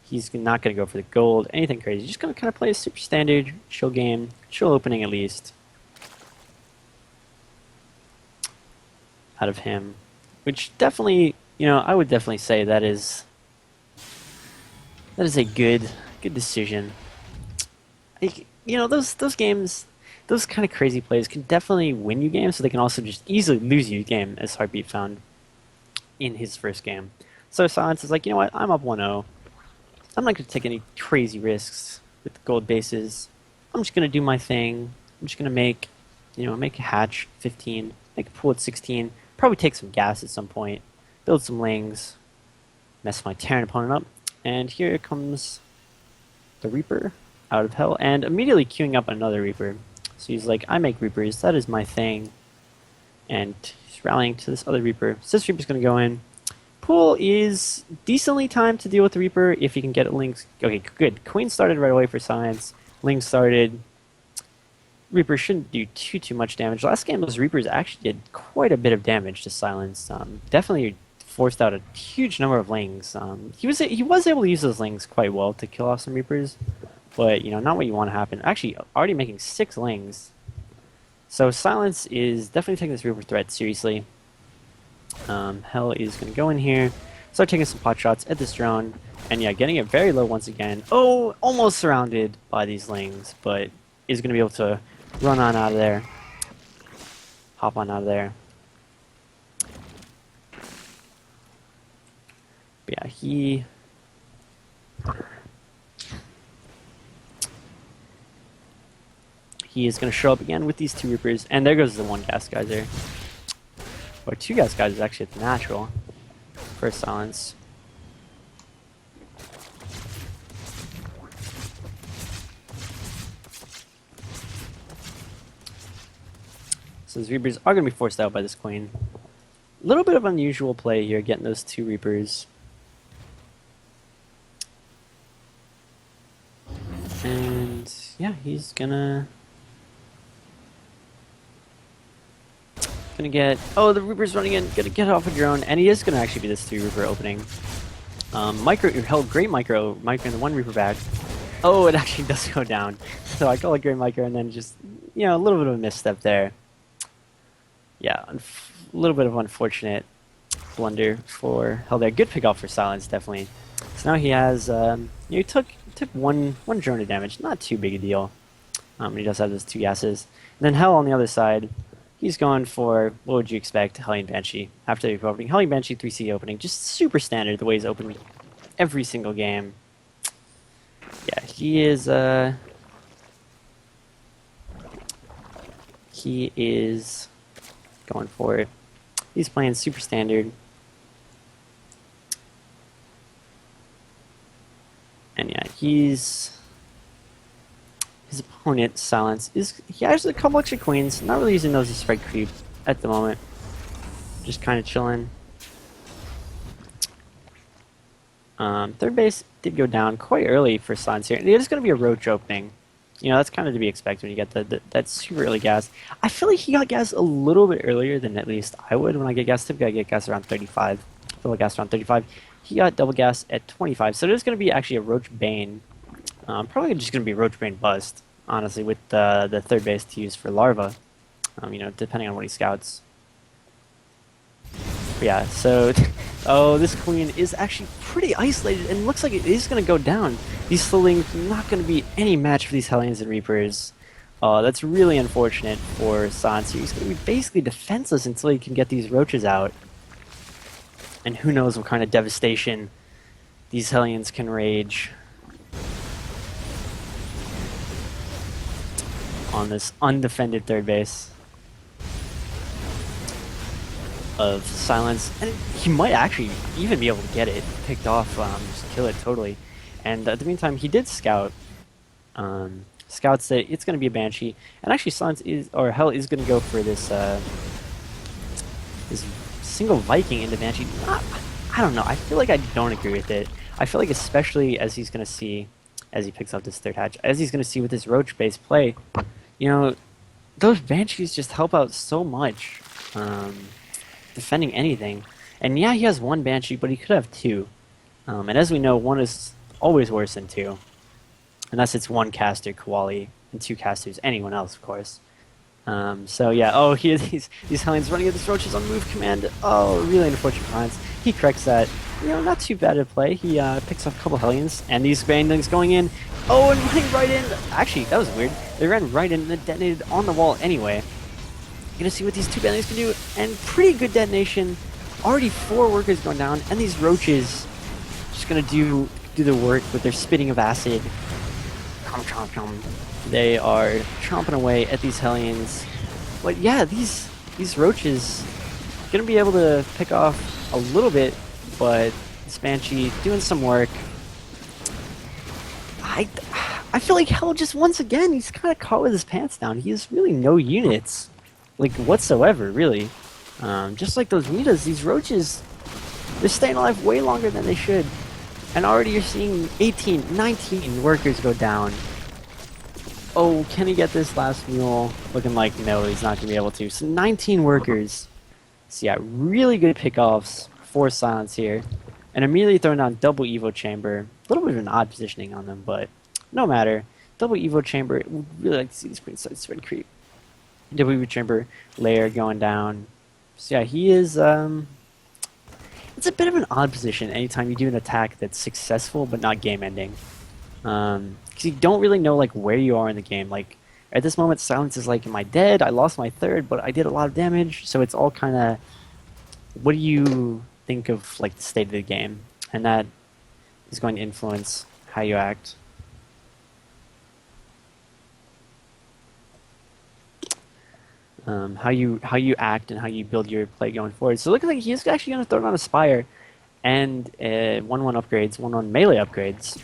he's not going to go for the gold, anything crazy. He's just going to kind of play a super standard, chill game, chill opening at least. Out of him. Which definitely, I would definitely say that is a good decision. Those games, those kind of crazy plays can definitely win you games, so they can also just easily lose you a game, as Heartbeat found in his first game. So Silence is like, you know what, I'm up 1-0. I'm not going to take any crazy risks with the gold bases. I'm just going to do my thing. I'm just going to make a hatch 15, make a pool at 16, probably take some gas at some point, build some lings, mess my Terran opponent up, and here comes the Reaper out of Hell, and immediately queuing up another Reaper. So he's like, I make Reapers, that is my thing. And he's rallying to this other Reaper. So this Reaper's going to go in. Pool is decently timed to deal with the Reaper if he can get Lings. Okay, good. Queen started right away for Silence. Lings started. Reaper shouldn't do too much damage. Last game, those Reapers actually did quite a bit of damage to Silence. Definitely forced out a huge number of Lings. He was able to use those Lings quite well to kill off some Reapers, but not what you want to happen. Actually, already making 6 Lings. So Silence is definitely taking this Reaper threat seriously. Hell is going to go in here, start taking some pot shots at this drone, and yeah, getting it very low once again. Oh, almost surrounded by these Lings, but is going to be able to run on out of there. Hop on out of there. But yeah, he is going to show up again with these 2 Reapers, and there goes the 1 gas geyser. Or 2 gas geysers actually at the natural for Silence. So these Reapers are going to be forced out by this Queen. A little bit of unusual play here, getting those 2 Reapers. And yeah, he's gonna get... Oh, the Reaper's running in, gonna get off a drone, and he is gonna actually be this 3 Reaper opening. Great micro in the 1 Reaper bag. Oh, it actually does go down. So I call it great micro, and then just, a little bit of a misstep there. Yeah, a little bit of unfortunate blunder for Hell there. Good pick off for Silence, definitely. So now he has, he took one drone of damage, not too big a deal. He does have those 2 gases. And then Hell on the other side, he's going for, what would you expect, Hellion Banshee. After the opening, Hellion Banshee 3C opening, just super standard the way he's opened every single game. Yeah, he is going for it. He's playing super standard. And yeah, his opponent, Silence, he has a couple extra queens. Not really using those to spread creep at the moment. Just kind of chilling. Third base did go down quite early for Silence here. It is going to be a roach opening. You know, that's kind of to be expected when you get that super early gas. I feel like he got gas a little bit earlier than at least I would when I get gas. Typically, I get gas around 35. Fill gas around 35. He got double gas at 25. So there's going to be actually a Roach Bane. Probably just going to be Roach Bane Bust, honestly, with the third base to use for Larva. You know, depending on what he scouts. But yeah, so oh, this queen is actually pretty isolated and looks like it is going to go down. These Slowlings not going to be any match for these Hellions and Reapers. That's really unfortunate for Sans. He's going to be basically defenseless until he can get these roaches out. And who knows what kind of devastation these Hellions can rage on this undefended third base of Silence, and he might actually even be able to get it picked off, just kill it totally. And at the meantime, he did scout. Scouts that it's going to be a Banshee, and actually Silence is, or Hell is going to go for this this single Viking into Banshee. I don't know. I feel like I don't agree with it. I feel like especially as he's going to see, as he picks up this third hatch, as he's going to see with this Roach base play, you know, those Banshees just help out so much. Defending anything. And yeah, he has one Banshee, but he could have two. And as we know, one is always worse than two. Unless it's one caster, Koali, and two casters, anyone else, of course. So yeah, oh, here these Hellions running at this Roaches on move command. Oh, really unfortunate finds. He corrects that. You know, not too bad at play. He picks up a couple Hellions, and these Banelings going in. Oh, and running right in. Actually, that was weird. They ran right in and then detonated on the wall anyway. Gonna see what these two Banelings can do, and pretty good detonation. Already 4 workers going down, and these Roaches just gonna do the work with their spitting of acid. Chomp, chomp, chomp. They are chomping away at these Hellions. But yeah, these Roaches gonna be able to pick off a little bit, but this Banshee doing some work. I feel like Hell just once again, he's kind of caught with his pants down. He has really no units. Like, whatsoever, really. Just like those Mitas, these Roaches, they're staying alive way longer than they should. And already you're seeing 18, 19 workers go down. Oh, can he get this last mule? Looking like no, he's not going to be able to. So 19 workers. So yeah, really good pickoffs for Silence here. And immediately throwing down double Evo Chamber. A little bit of an odd positioning on them, but no matter. Double Evo Chamber, would really like to see this queen start to spread creep. Double Evo Chamber layer going down. So yeah, he is, it's a bit of an odd position anytime you do an attack that's successful but not game-ending. Because you don't really know like where you are in the game. Like, at this moment, Silence is like, am I dead? I lost my third, but I did a lot of damage. So it's all kind of, what do you think of like the state of the game? And that is going to influence how you act. How you act and how you build your play going forward. So it looks like he's actually going to throw down a Spire and 1-1 upgrades, 1-1 melee upgrades,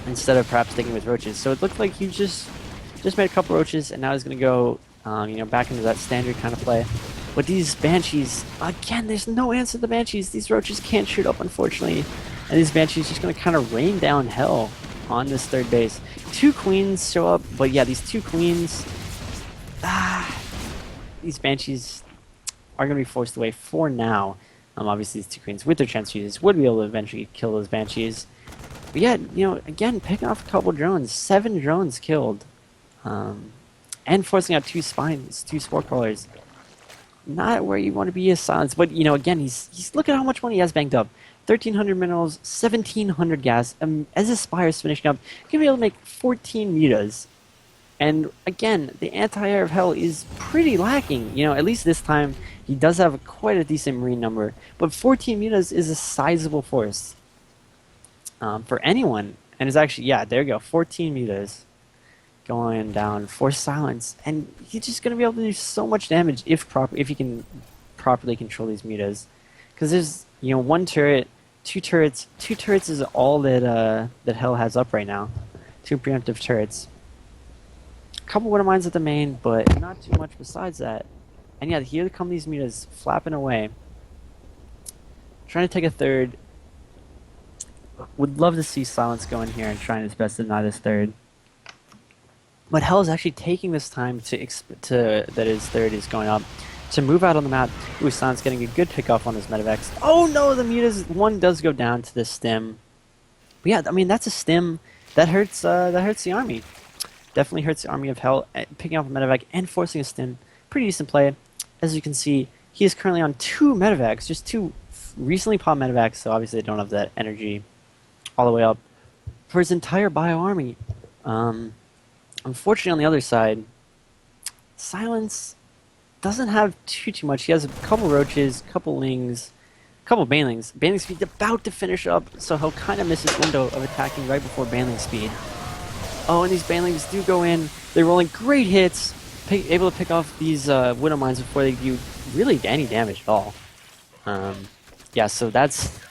instead of perhaps sticking with Roaches. So it looked like he just made a couple Roaches, and now he's going to go you know, back into that standard kind of play. But these Banshees, again, there's no answer to the Banshees. These Roaches can't shoot up, unfortunately. And these Banshees just going to kind of rain down hell on this third base. 2 Queens show up, but yeah, these 2 Queens... these Banshees are going to be forced away for now. Obviously, these 2 Queens with their transfuses would be able to eventually kill those Banshees. But yeah, you know, again, picking off a couple drones. 7 drones killed. And forcing out 2 Spines, 2 Spore Crawlers. Not where you want to be as Silence. But, you know, again, he's look at how much money he has banked up. 1,300 minerals, 1,700 gas. As his Spire's finishing up, he's going to be able to make 14 Mutas. And again, the anti-air of Hell is pretty lacking. You know, at least this time, he does have quite a decent Marine number. But 14 Mutas is a sizable force for anyone. And it's actually, yeah, there you go, 14 Mutas going down for Silence. And he's just going to be able to do so much damage if he can properly control these Mutas. Because there's, you know, 1 turret, 2 turrets. 2 turrets is all that that Hell has up right now. 2 preemptive turrets. Couple Widow Mines at the main, but not too much besides that. And yeah, here come these Mutas flapping away. Trying to take a third. Would love to see Silence go in here and trying his best to deny this third. But yeah, you know, again, he's look at how much money he has banked up. 1,300 minerals, 1,700 gas. As his Spire's finishing up, he's going to be able to make 14 Mutas. And again, the anti-air of Hell is pretty lacking. You know, at least this time, he does have quite a decent Marine number. But 14 Mutas is a sizable force for anyone. And it's actually, yeah, there you go, 14 Mutas. Going down for Silence. But Hell is actually taking this time to that his third is going up to move out on the map. Usan's getting a good pick off on his Medivacs. Oh no, the Mutas one does go down to the stim. But yeah, I mean that's a stim that hurts the army. Definitely hurts the army of Hell. Picking off a Medivac and forcing a stim. Pretty decent play. As you can see, he is currently on 2 Medivacs, just 2 recently popped Medivacs, so obviously they don't have that energy all the way up for his entire bio army. Unfortunately, on the other side, Silence doesn't have too much. He has a couple roaches, couple lings, couple banelings. Baneling speed's about to finish up, so he'll kind of miss his window of attacking right before baneling speed. Oh, and these banelings do go in. They're rolling great hits, able to pick off these widow mines before they do really any damage at all. Yeah, so that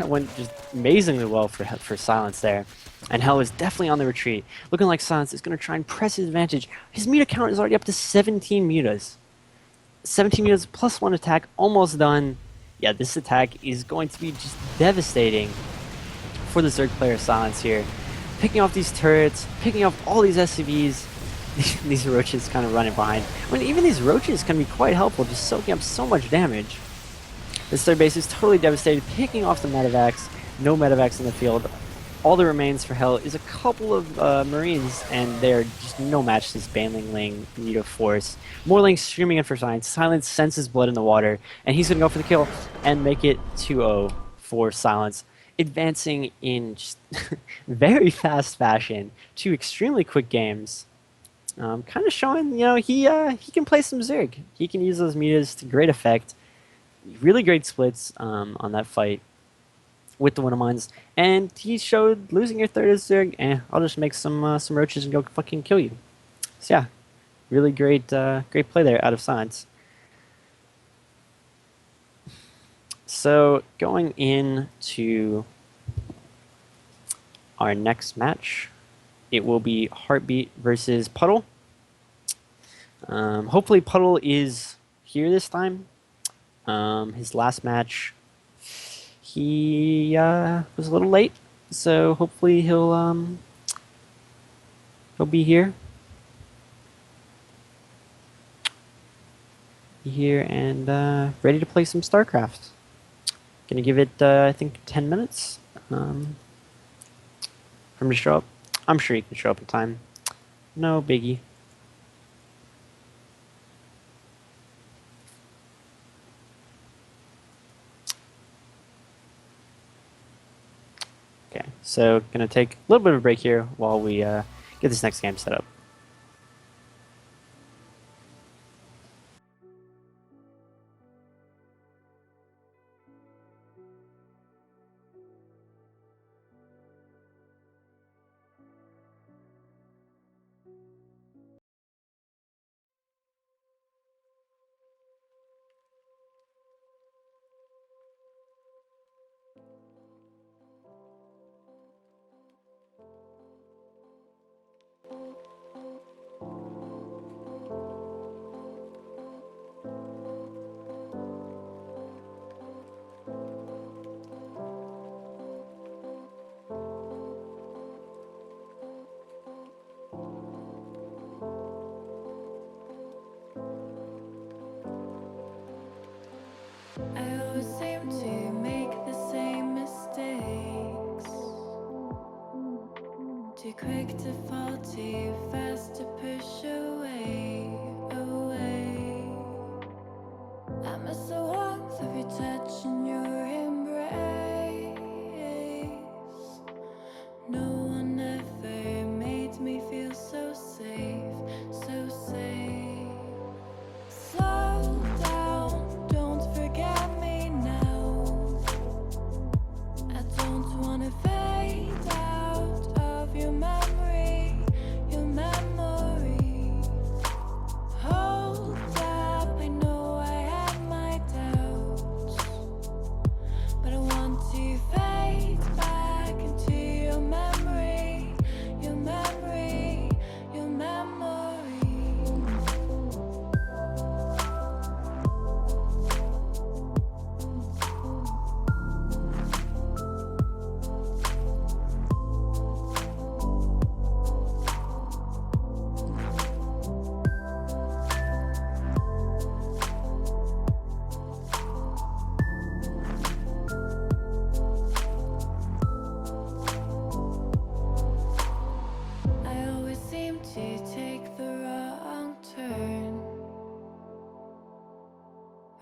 went just amazingly well for Silence there. And Hell is definitely on the retreat. Looking like Silence is going to try and press his advantage. His muta count is already up to 17 mutas. 17 mutas plus 1 attack, almost done. Yeah, this attack is going to be just devastating for the Zerg player Silence here. Picking off these turrets, picking off all these SCVs. These roaches kind of running behind. I mean, even these roaches can be quite helpful, just soaking up so much damage. This third base is totally devastated, picking off the Medivacs. No Medivacs in the field. All that remains for Hell is a couple of Marines, and they're just no match to this Baneling Ling Muta force. Morling streaming in for Silence. Silence senses blood in the water, and he's going to go for the kill and make it 2-0 for Silence. Advancing in just very fast fashion to extremely quick games. Kind of showing, you know, he can play some Zerg. He can use those mutas to great effect. Really great splits on that fight with the Widow Mines, and he showed losing your third is Zerg. I'll just make some roaches and go fucking kill you. So yeah, really great great play there out of Silence. So going into our next match, it will be Heartbeat versus Puddle. Hopefully Puddle is here this time. His last match, he was a little late, so hopefully he'll be here. And ready to play some StarCraft. Gonna give it I think 10 minutes for him to show up. I'm sure he can show up in time. No biggie. Okay, so gonna take a little bit of a break here while we get this next game set up. I always seem to make the same mistakes. Too quick to fall, too fast to push away, away. I miss the warmth of your touch and your embrace. No one ever made me feel so safe, so safe. Slow down, don't forget me now. I don't wanna fade out of your memory, your memory.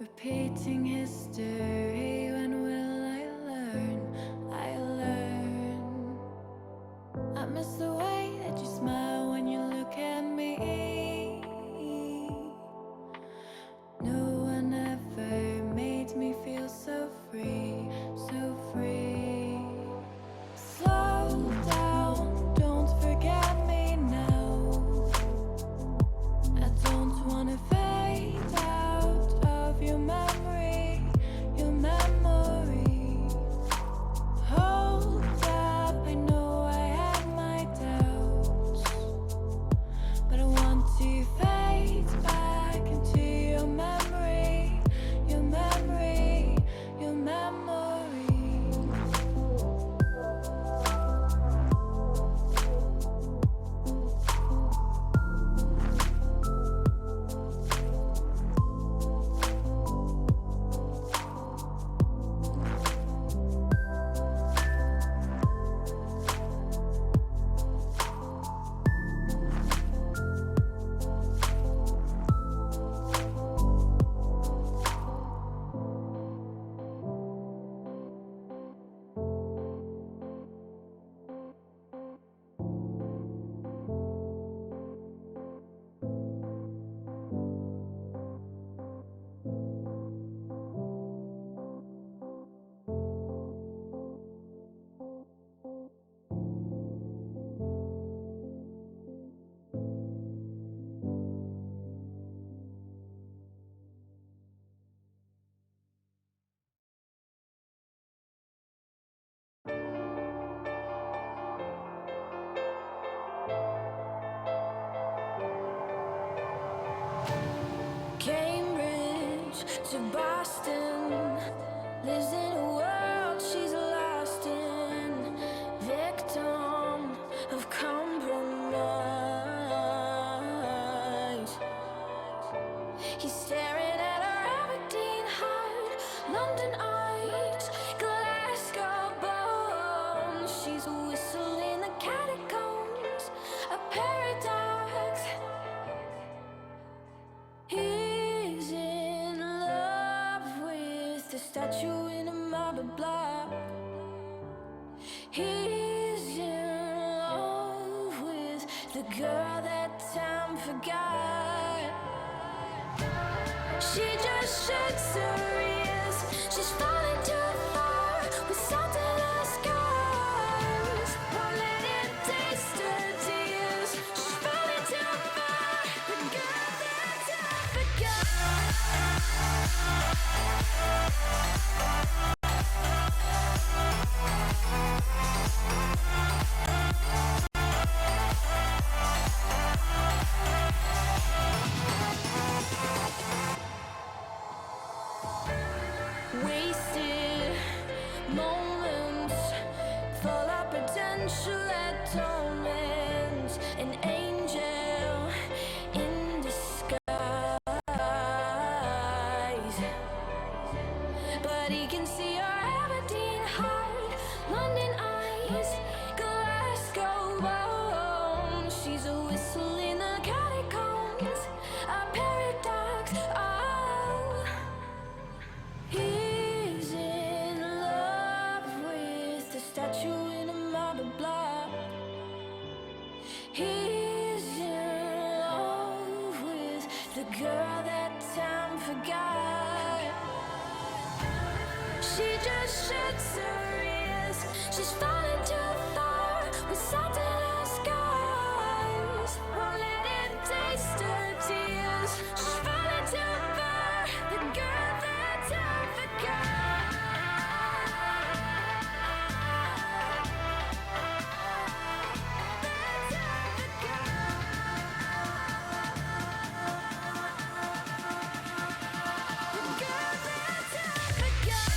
repeating history. When will I learn? I learn. I miss the way that you smile when you look at me. No one ever made me feel so free, so free. Slow down, don't forget me now. I don't wanna fade out of your memory, your memory. Hold up, I know I have my doubts, but I want to fade back into your memory, your memory, your memory. Cambridge to Boston, lives in a world she's lost in, victim of compromise. He's staring at her Aberdeen heart, London eyes, Glasgow bones. She's a whistle in the catacombs, a paradox. He's in love with the statue in a marble block. He's in love with the girl that time forgot. She just shakes her ears. She's falling too far with salt in her scars. Won't let it taste her tears. She's falling too far. The girl that time forgot. Wasted moments, full of potential atonement. An angel in disguise, but he can see her Aberdeen heart, London eyes, Glasgow bones. She's a whistle in the catacombs, a paradox. Oh, he's in love with the statue in a marble block. He's in love with the girl that time forgot. She just shakes her ears. She's falling too far with salt in her scars. Won't let it taste her tears. She's falling too far. The girl that time forgot. That time forgot. The girl that time forgot.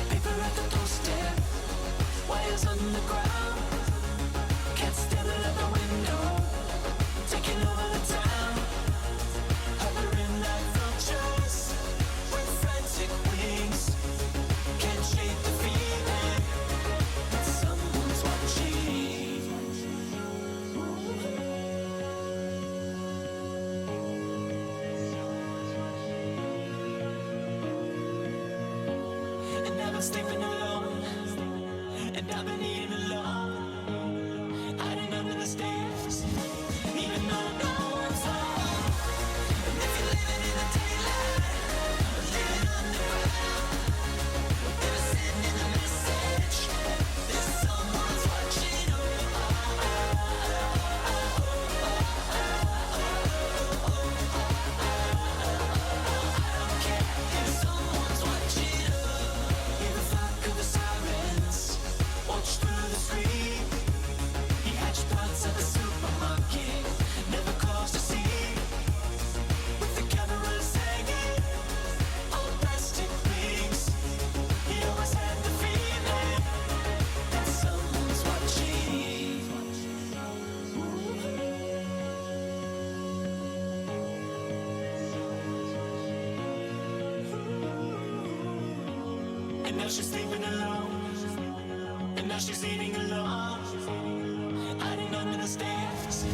Paper at the doorstep, wires on the ground. Cats staring at the window, taking over the town. Hovering like vultures with frantic wings. Can't shake the feeling that someone's watching. And I've been sleeping alone, and I've been eating alone, hiding under the stairs, even though no one's home. And if you're living in the daylight, or living underground, they're sending a message that someone's watching. Someone's watching. Hear the flock of the sirens, watch through the screen. He hatched pots at the supermarket, never caused a scene. With the cameras hanging on plastic rings, he always had the feeling that someone's watching. And now she's sleeping alone, and now she's eating alone, hiding under the stairs,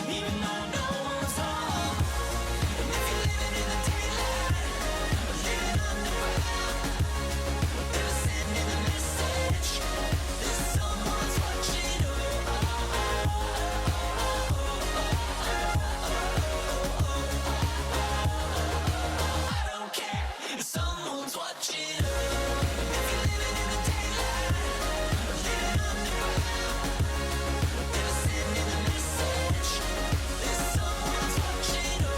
even though no one's home. And if you're living in the daylight, or living underground, they're sending a message that someone's watching. I don't care, someone's watching. If you're living in the daylight, or living underground, they're sending a message that someone's watching. I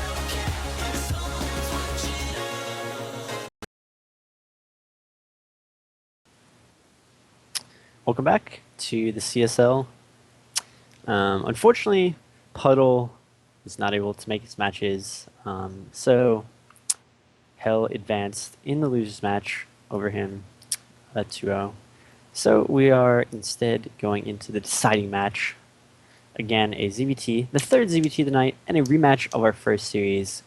don't care, someone's watching. Welcome back to the CSL. Unfortunately, Puddle was not able to make his matches, so Hell advanced in the losers match over him, 2-0. So we are instead going into the deciding match. Again, a ZVT, the third ZVT of the night, and a rematch of our first series.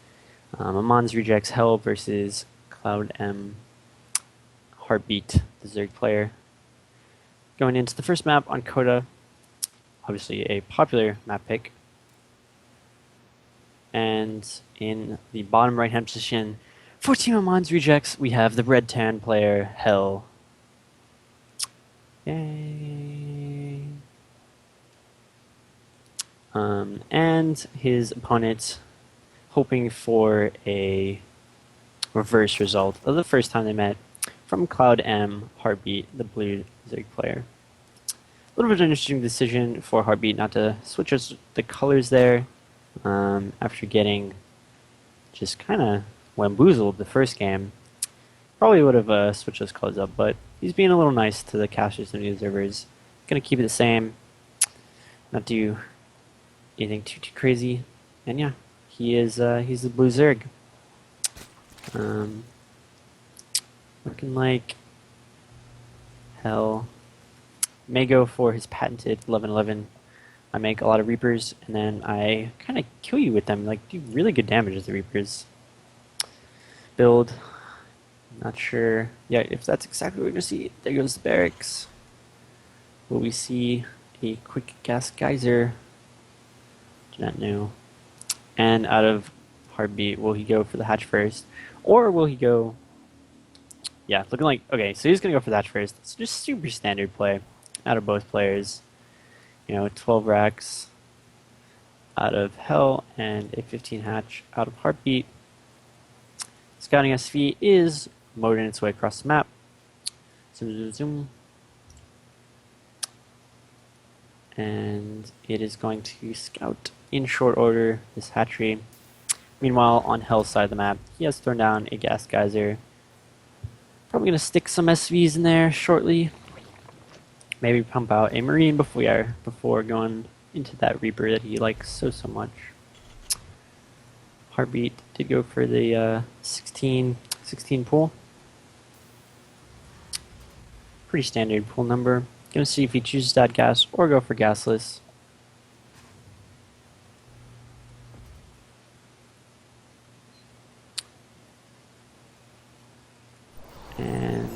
Amon's Rejects Hell versus Cloud M Heartbeat, the Zerg player. Going into the first map on Coda, obviously a popular map pick. And in the bottom right hand position for Team Amon's Rejects, we have the red tan player, Hell. Yay. And his opponent hoping for a reverse result of the first time they met from Cloud M, Heartbeat, the blue Zerg player. A little bit of an interesting decision for Heartbeat not to switch the colors there after getting just kind of bamboozled the first game. Probably would have switched those colors up, but he's being a little nice to the casters and the observers. Gonna keep it the same, not do anything too crazy, and yeah, he's the blue Zerg. Looking like Hell may go for his patented 11-11. I make a lot of Reapers, and then I kind of kill you with them, like do really good damage with the Reapers. Build. Not sure. Yeah, if that's exactly what we're gonna see. There goes the barracks. Will we see a quick gas geyser? Do not know. And out of Heartbeat, will he go for the hatch first? Or will he go... Yeah, looking like... Okay, so he's going to go for the hatch first. It's just super standard play out of both players. You know, 12 racks out of Hell and a 15 hatch out of Heartbeat. Scouting SV is motoring its way across the map. Zoom, zoom, zoom. And it is going to scout in short order this hatchery. Meanwhile, on Hell's side of the map, he has thrown down a gas geyser. Probably going to stick some SVs in there shortly. Maybe pump out a Marine before going into that Reaper that he likes so much. Heartbeat did go for the 16 pool. Pretty standard pool number. Gonna see if he chooses to add gas or go for gasless. And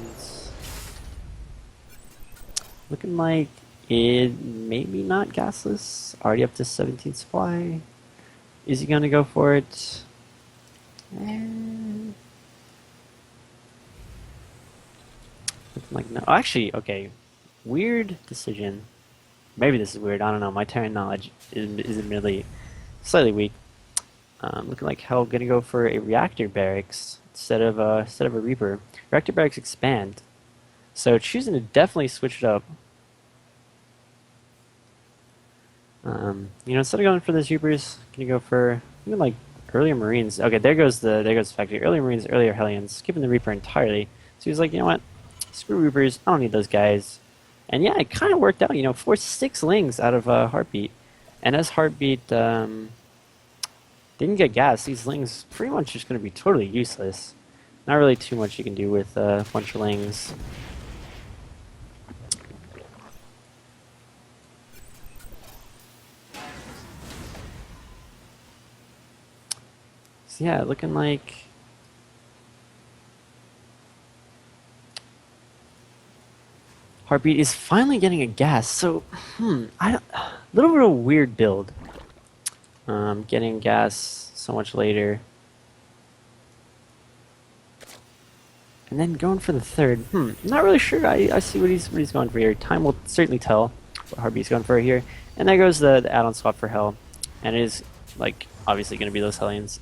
looking like it maybe not gasless. Already up to 17 supply. Is he gonna go for it? Looking like no. Actually, okay. Weird decision. Maybe this is weird. I don't know. My Terran knowledge is admittedly slightly weak. Looking like Hell gonna go for a reactor barracks instead of a Reaper. Reactor barracks expand, so choosing to definitely switch it up. You know, instead of going for those Reapers, gonna go for even like earlier Marines. Okay, there goes the factory. Earlier Marines, earlier Hellions, skipping the Reaper entirely. So he was like, you know what? Screw Reapers. I don't need those guys. And yeah, it kind of worked out, you know, forced 6 lings out of Heartbeat. And as Heartbeat didn't get gas, these lings pretty much just going to be totally useless. Not really too much you can do with a bunch of lings. So yeah, looking like... Heartbeat is finally getting a gas, so, a little bit of a weird build. Getting gas so much later. And then going for the third. Not really sure. I see what he's going for here. Time will certainly tell what Heartbeat's going for here. And there goes the add-on swap for Hell. And it is, like, obviously going to be those Hellions.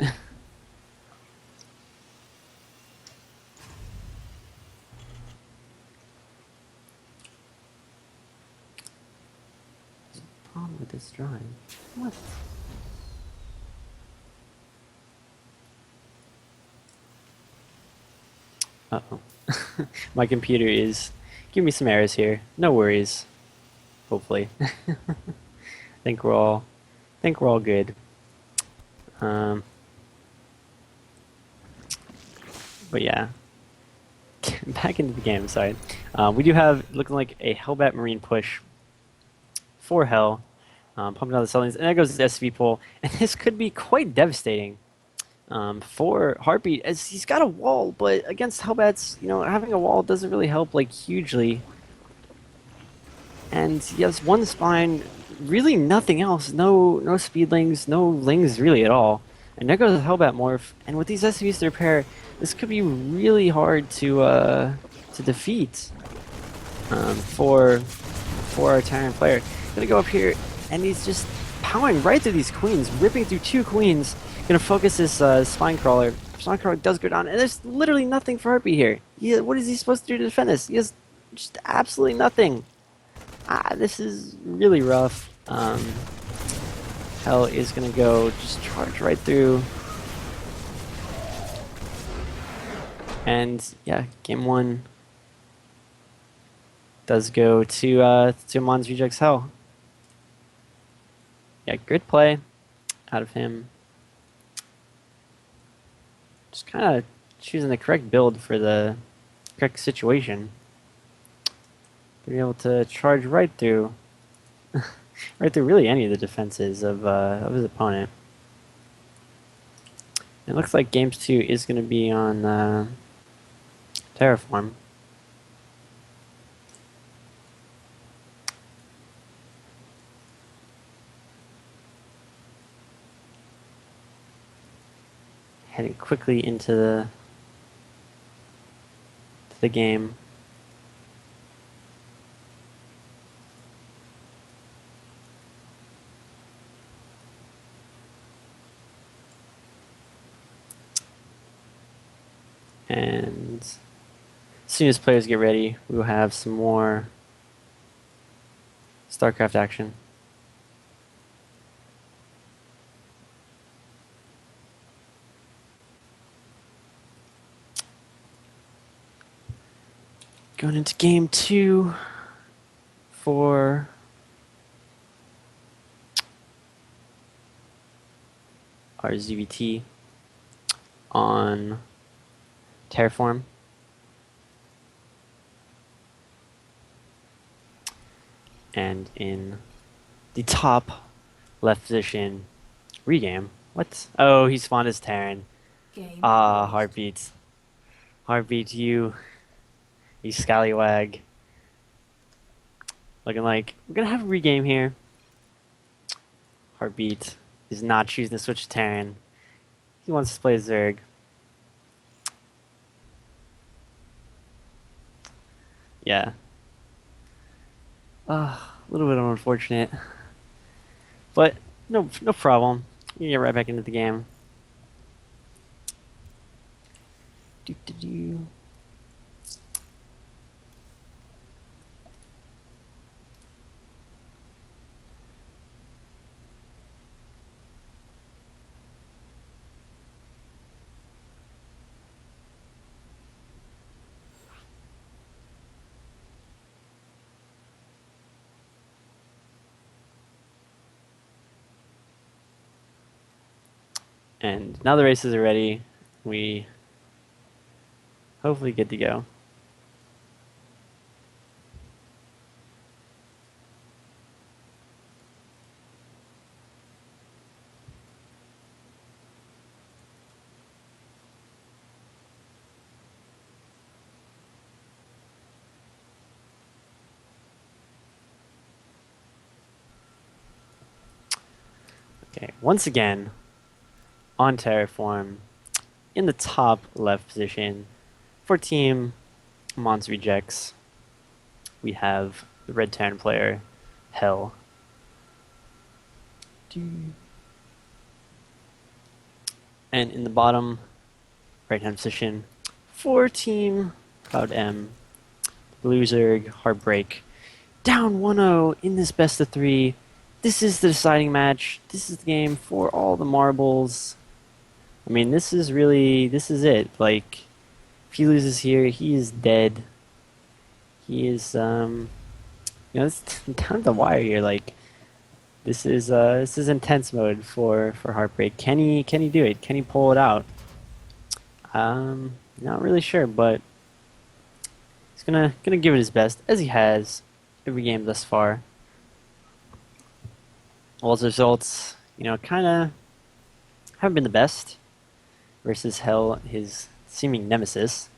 With this drawing. What? Uh-oh. My computer is giving me some errors here. No worries. Hopefully. I think we're all good. But yeah. Back into the game, sorry. We do have looking like a Hellbat Marine push for Hell. Pumping out the Hellions, and there goes the SV pull, and this could be quite devastating for Heartbeat, as he's got a wall, but against Hellbats, you know, having a wall doesn't really help, like, hugely. And he has one spine, really nothing else, no speedlings, no lings really at all. And there goes the Hellbat morph, and with these SVs to repair, this could be really hard to defeat for our Terran player. Gonna go up here, and he's just powering right through these queens, ripping through 2 queens. Gonna focus his spine crawler. Spine crawler does go down, and there's literally nothing for Heartbeat here. What is he supposed to do to defend this? He has just absolutely nothing. This is really rough. Hell is gonna go just charge right through. And yeah, game 1 does go to Mons Rejects Hell. Yeah, good play out of him. Just kind of choosing the correct build for the correct situation. Being able to charge right through, right through really any of the defenses of his opponent. It looks like Games 2 is going to be on Terraform. Heading quickly into the game. And as soon as players get ready, we will have some more StarCraft action. Going into game 2 for our ZVT on Terraform. And in the top left position, regame. What? Oh, he spawned as Terran. Game Ah, lost. heartbeats. Heartbeat, you scallywag. Looking like we're gonna have a regame here. Heartbeat is not choosing to switch to Terran. He wants to play Zerg. Yeah. A little bit unfortunate. But no problem. You get right back into the game. Do. And now the races are ready. We hopefully good to go. Okay, once again, on Terraform, in the top left position, for Team Mons Rejects, we have the Red Terran player, Hell. And in the bottom right-hand position, for Team Cloud M, Blue Zerg, Heartbreak, down 1-0 in this best of 3. This is the deciding match. This is the game for all the marbles. I mean, this is it. Like, if he loses here, he is dead. He is, it's down the wire here. Like, this is intense mode for Heartbreak. Can he do it? Can he pull it out? Not really sure, but he's gonna give it his best, as he has every game thus far. Well, his results, kind of haven't been the best versus Hell, his seeming nemesis.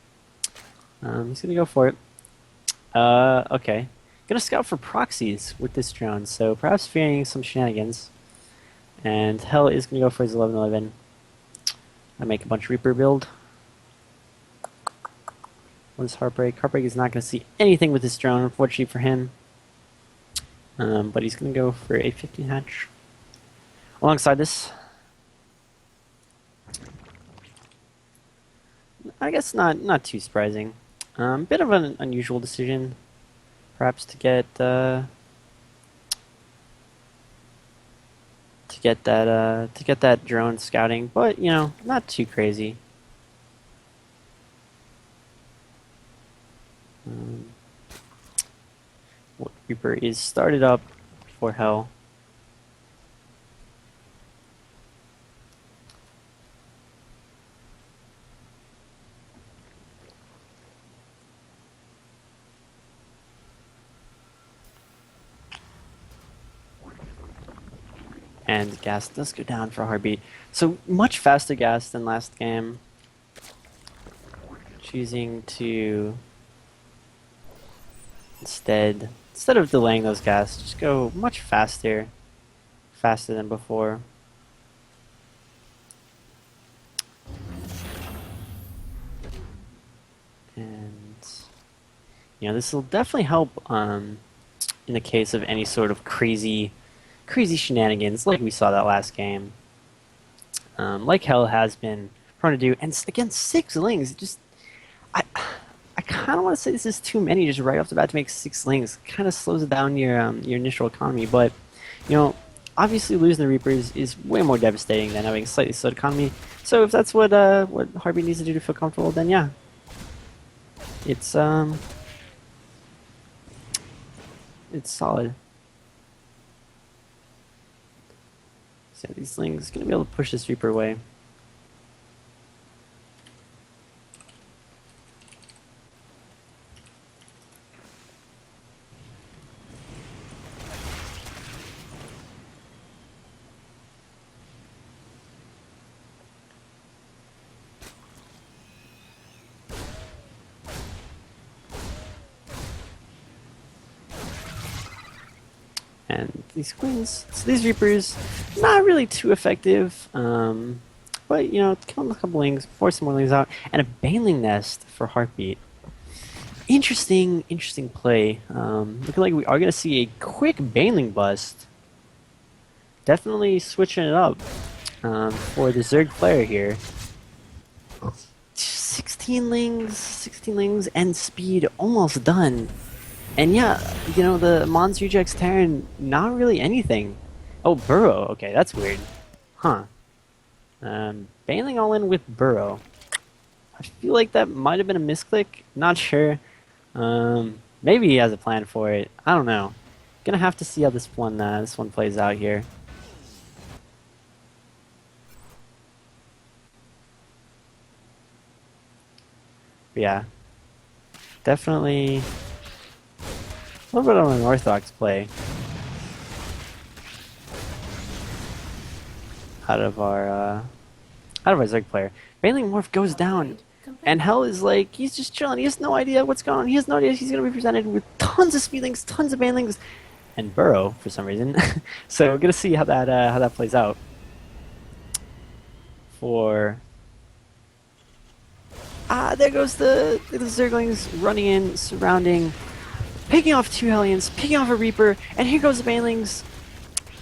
He's gonna go for it. Okay. Gonna scout for proxies with this drone, so perhaps fearing some shenanigans. And Hell is gonna go for his 11-11. I make a bunch of Reaper build. What is Heartbreak? Heartbreak is not gonna see anything with this drone, unfortunately for him. But he's gonna go for a 15 hatch. Alongside this, I guess not too surprising. Bit of an unusual decision, perhaps to get that drone scouting, but not too crazy. Reaper is started up for Hell. And gas does go down for Heartbeat. So much faster gas than last game. Choosing to instead of delaying those gas, just go much faster than before. And this will definitely help in the case of any sort of crazy shenanigans like we saw that last game. Like Hell has been prone to do, and again 6 lings. Just I kind of want to say this is too many just right off the bat to make 6 lings. Kind of slows down your initial economy, but obviously losing the Reapers is way more devastating than having a slightly slowed economy. So if that's what Heartbeat needs to do to feel comfortable, then yeah, it's solid. So yeah, these lings gonna be able to push this Reaper away. And these Queens, so these Reapers, not really too effective. But kill a couple lings, force some more lings out, and a Baneling Nest for Heartbeat. Interesting play. Looking like we are gonna see a quick Baneling bust. Definitely switching it up for the Zerg player here. 16 lings, and speed almost done. And yeah, the Mons rejects Terran, not really anything. Oh, Burrow. Okay, that's weird. Huh. Bailing all in with Burrow. I feel like that might have been a misclick. Not sure. Maybe he has a plan for it. I don't know. Gonna have to see how this one plays out here. But yeah. Definitely a little bit of an Orthodox play out of our Zerg player. Bailing Morph goes down, and Hell is like, he's just chilling. He has no idea what's going on. He has no idea he's going to be presented with tons of Speedlings, tons of Banelings, and Burrow for some reason. So we're gonna see how that plays out. There goes the Zerglings running in, surrounding, picking off 2 Hellions, picking off a Reaper, and here goes the Banelings.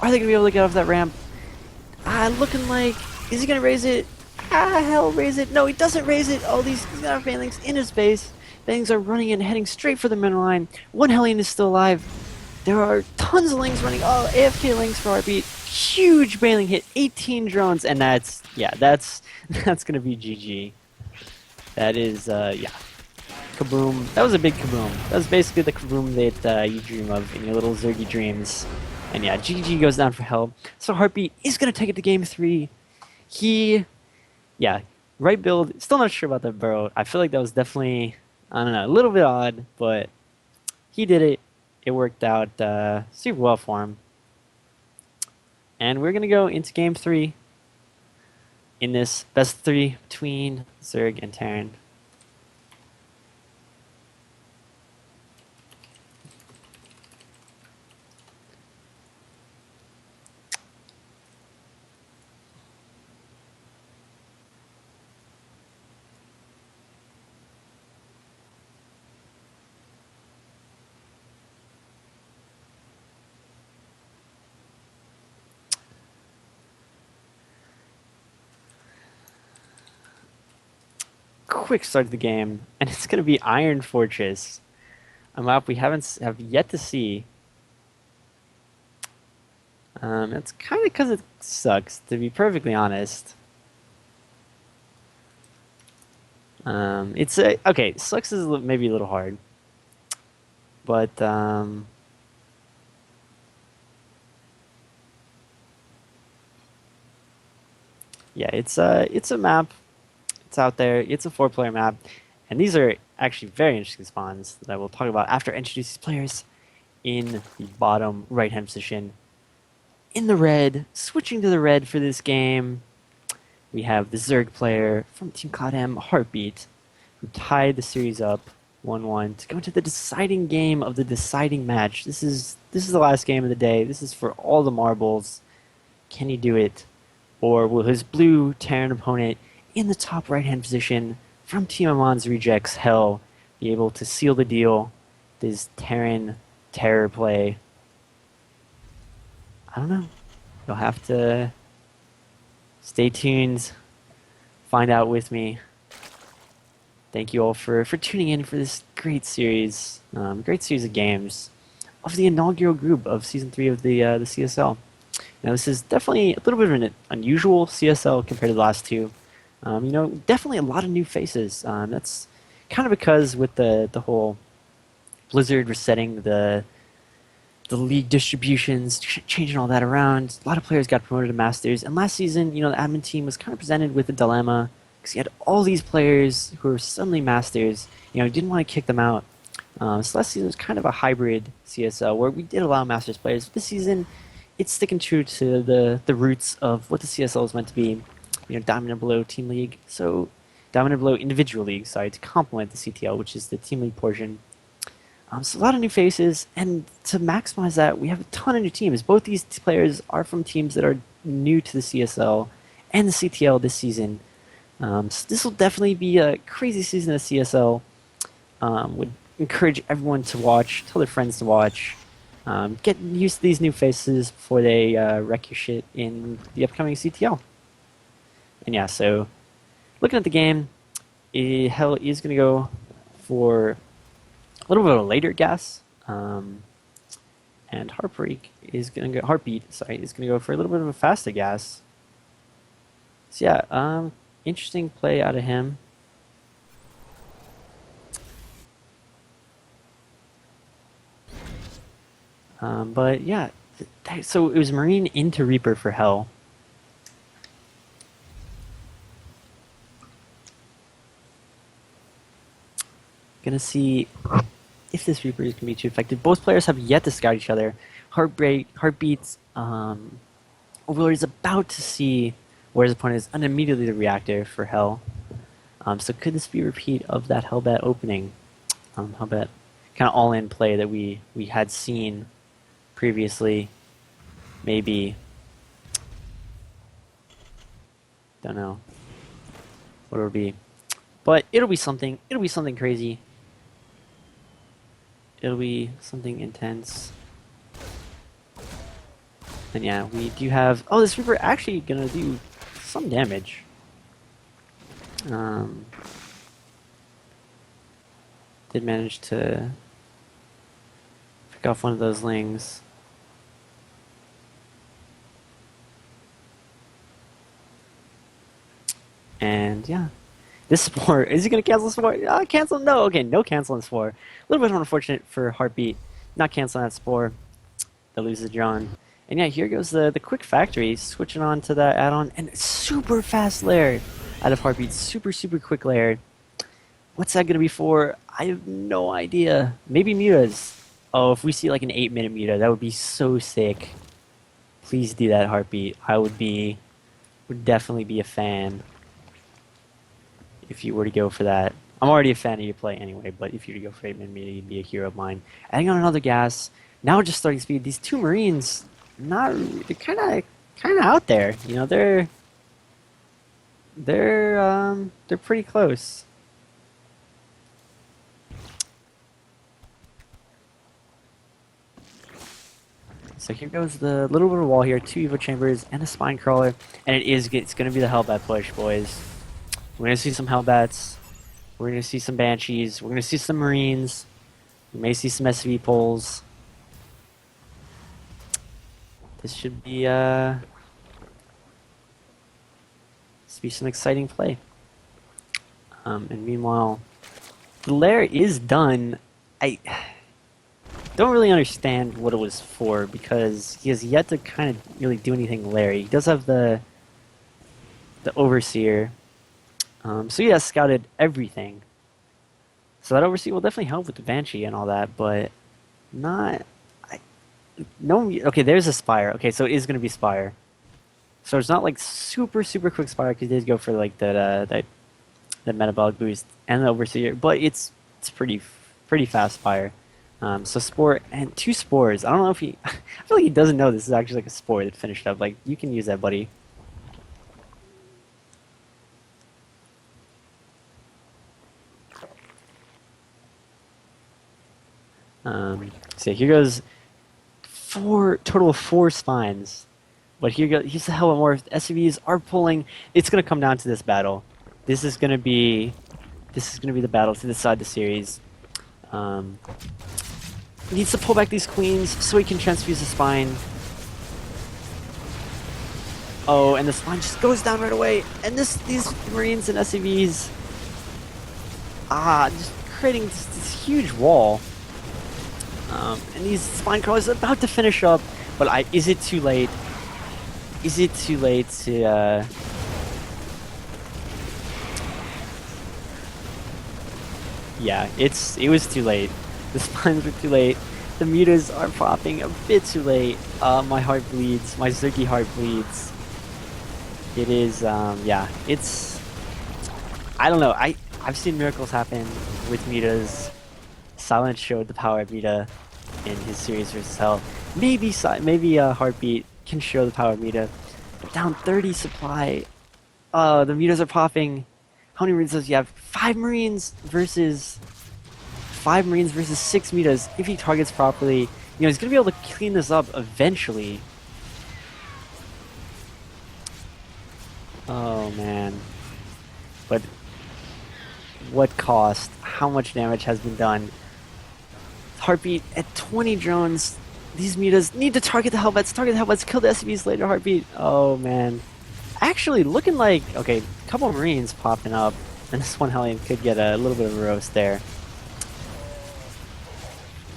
Are they gonna be able to get off that ramp? Looking like, is he gonna raise it? Hell, raise it. No, he doesn't raise it. Oh, he's got Banelings in his base. Banelings are running in, heading straight for the mineral line. 1 Hellion is still alive. There are tons of Lings running. Oh, AFK Lings for Heartbeat. Huge Baneling hit, 18 drones, and that's gonna be GG. That is, yeah. Kaboom. That was a big kaboom. That was basically the kaboom that you dream of in your little Zergy dreams. And yeah, GG goes down for Hell. So Heartbeat is going to take it to game 3. Yeah, right build. Still not sure about that Burrow. I feel like that was definitely, I don't know, a little bit odd, but he did it. It worked out super well for him. And we're going to go into game 3 in this best 3 between Zerg and Terran. Quick start to the game, and it's going to be Iron Fortress, a map we have yet to see. It's kind of because it sucks, to be perfectly honest. Okay, sucks is maybe a little hard, but yeah, it's a map. It's out there. It's a 4-player map, and these are actually very interesting spawns that I will talk about after I introduce these players in the bottom right-hand position. in the red, switching to the red for this game, we have the Zerg player from Team Cloud M, Heartbeat, who tied the series up 1-1 to go into the deciding game of the deciding match. This is the last game of the day. This is for all the marbles. Can he do it? Or will his blue Terran opponent in the top right-hand position from Team Amon's Rejects Hell be able to seal the deal? This Terran terror play. I don't know. You'll have to stay tuned, find out with me. Thank you all for tuning in for this great series of games of the inaugural group of Season 3 of the CSL. Now, this is definitely a little bit of an unusual CSL compared to the last two. Definitely a lot of new faces. That's kind of because with the whole Blizzard resetting the league distributions, changing all that around. A lot of players got promoted to Masters, and last season, the admin team was kind of presented with a dilemma because you had all these players who were suddenly Masters. You didn't want to kick them out. So last season was kind of a hybrid CSL where we did allow Masters players. This season, it's sticking true to the roots of what the CSL is meant to be. Diamond and Below Team League. So Diamond and Below Individual League, sorry, to complement the CTL, which is the Team League portion. So a lot of new faces, and to maximize that, we have a ton of new teams. Both these players are from teams that are new to the CSL and the CTL this season. So this will definitely be a crazy season of CSL. Would encourage everyone to watch, tell their friends to watch. Get used to these new faces before they wreck your shit in the upcoming CTL. And yeah, so looking at the game, Hell is going to go for a little bit of a later gas, and Heartbeat is going to go for a little bit of a faster gas. So yeah, interesting play out of him. But yeah, so it was Marine into Reaper for Hell. Gonna see if this Reaper is gonna be too effective. Both players have yet to scout each other. Heartbeat's Overlord is about to see where his opponent is, and immediately the reactor for Hell. So could this be a repeat of that Hellbat opening? Hellbat kind of all-in play that we had seen previously. Maybe. Don't know what it'll be. But it'll be something. It'll be something crazy. It'll be something intense. And yeah, we do have... Oh, this Reaper actually gonna do some damage. Did manage to pick off one of those lings. And yeah. This Spore, is he going to cancel Spore? Cancel? No. Okay, no canceling Spore. A little bit unfortunate for Heartbeat. Not canceling that Spore. They lose the John. And yeah, here goes the Quick Factory, switching on to that add-on. And super fast lair out of Heartbeat. Super, super quick lair. What's that going to be for? I have no idea. Maybe mutas. Oh, if we see like an 8-minute muta, that would be so sick. Please do that, Heartbeat. Would definitely be a fan if you were to go for that. I'm already a fan of your play anyway, but if you were to go for 8-minute meter, you'd be a hero of mine. Adding on another gas. Now just starting speed. These two Marines, they're kind of out there. They're pretty close. So here goes the little bit of wall here, 2 Evo Chambers and a Spine Crawler, and it's going to be the Hellbat push, boys. We're going to see some Hellbats. We're going to see some Banshees. We're going to see some Marines. We may see some SV pulls. This should be some exciting play. And meanwhile, the lair is done. I don't really understand what it was for because he has yet to kind of really do anything lair. He does have the Overseer. So he has scouted everything. So that Overseer will definitely help with the Banshee and all that, but no. Okay, there's a Spire. Okay, so it is gonna be Spire. So it's not like super quick Spire because they go for like that metabolic boost and the Overseer, but it's pretty fast Spire. So Spore and 2 spores. I don't know if he. I feel like he doesn't know this is actually like a spore that finished up. Like you can use that, buddy. So here goes total of 4 spines. But here's the hell more. SCVs are pulling. It's gonna come down to this battle. This is gonna be the battle to decide the series. He needs to pull back these queens so he can transfuse the spine. Oh, and the spine just goes down right away. And these marines and SCVs, just creating this huge wall. And these spine crawlers are about to finish up, but is it too late? Is it too late to? Yeah, it was too late. The spines were too late. The mutas are popping a bit too late. My heart bleeds. My Zergy heart bleeds. It is, yeah, it's. I don't know. I've seen miracles happen with mutas. Silence showed the power of Mita in his series versus Hell. Maybe Heartbeat can show the power of Mita. Down 30 supply. The Mutas are popping. How many Marines does he have? 5 Marines versus 6 Mutas. If he targets properly, he's gonna be able to clean this up eventually. Oh man. But what cost? How much damage has been done? Heartbeat at 20 drones. These mutas need to target the Hellbats. Target the Hellbats. Kill the SCVs later. Heartbeat. Oh man. Actually, looking like okay. A couple Marines popping up, and this one Hellion could get a little bit of a roast there.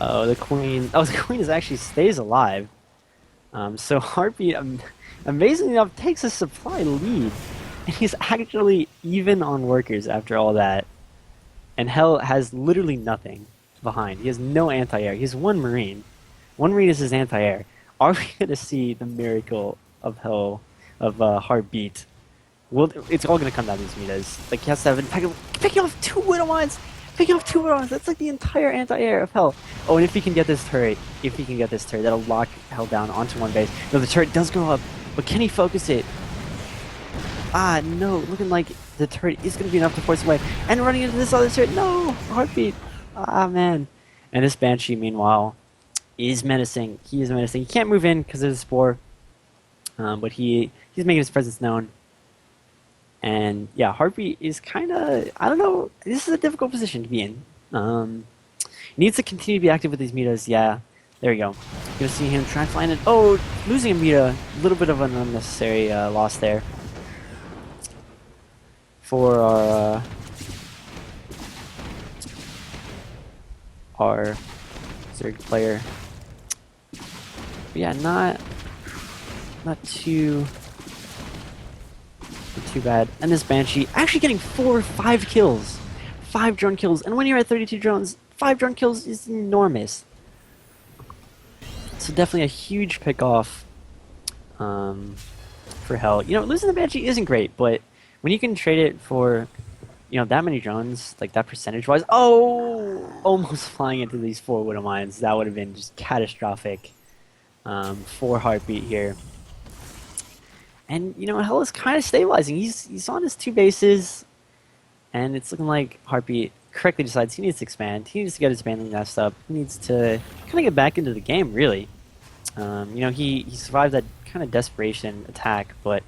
Oh, the Queen. Oh, the Queen actually stays alive. So Heartbeat, amazingly enough, takes a supply lead, and he's actually even on workers after all that. And Hell has literally nothing behind. He has no anti-air. He has 1 Marine. 1 Marine is his anti-air. Are we going to see the miracle of Hell, of Heartbeat? Well, it's all going to come down to these metas. Like, he has to have picking off 2 Widow Mines! Picking off 2 Widow Mines! That's like the entire anti-air of Hell. Oh, and if he can get this turret, that'll lock Hell down onto 1 base. No, the turret does go up, but can he focus it? No, looking like the turret is going to be enough to force away. And running into this other turret, no! Heartbeat! Man. And this Banshee, meanwhile, is menacing. He is menacing. He can't move in because there's a Spore. But he's making his presence known. And yeah, Heartbeat is kind of, I don't know, this is a difficult position to be in. Needs to continue to be active with these metas. Yeah, there we go. You're going to see him try and find it. Oh, losing a meta. A little bit of an unnecessary loss there. For our Zerg player. But yeah, not too bad. And this Banshee actually getting 4 or 5 kills. 5 drone kills. And when you're at 32 drones, 5 drone kills is enormous. So definitely a huge pick off for Hell. Losing the Banshee isn't great, but when you can trade it for that many drones, like that percentage-wise, almost flying into these 4 Widow Mines, that would have been just catastrophic for Heartbeat here. And, Hell is kind of stabilizing. He's on his 2 bases, and it's looking like Heartbeat correctly decides he needs to expand. He needs to get his banding nest up. He needs to kind of get back into the game, really. He survived that kind of desperation attack, but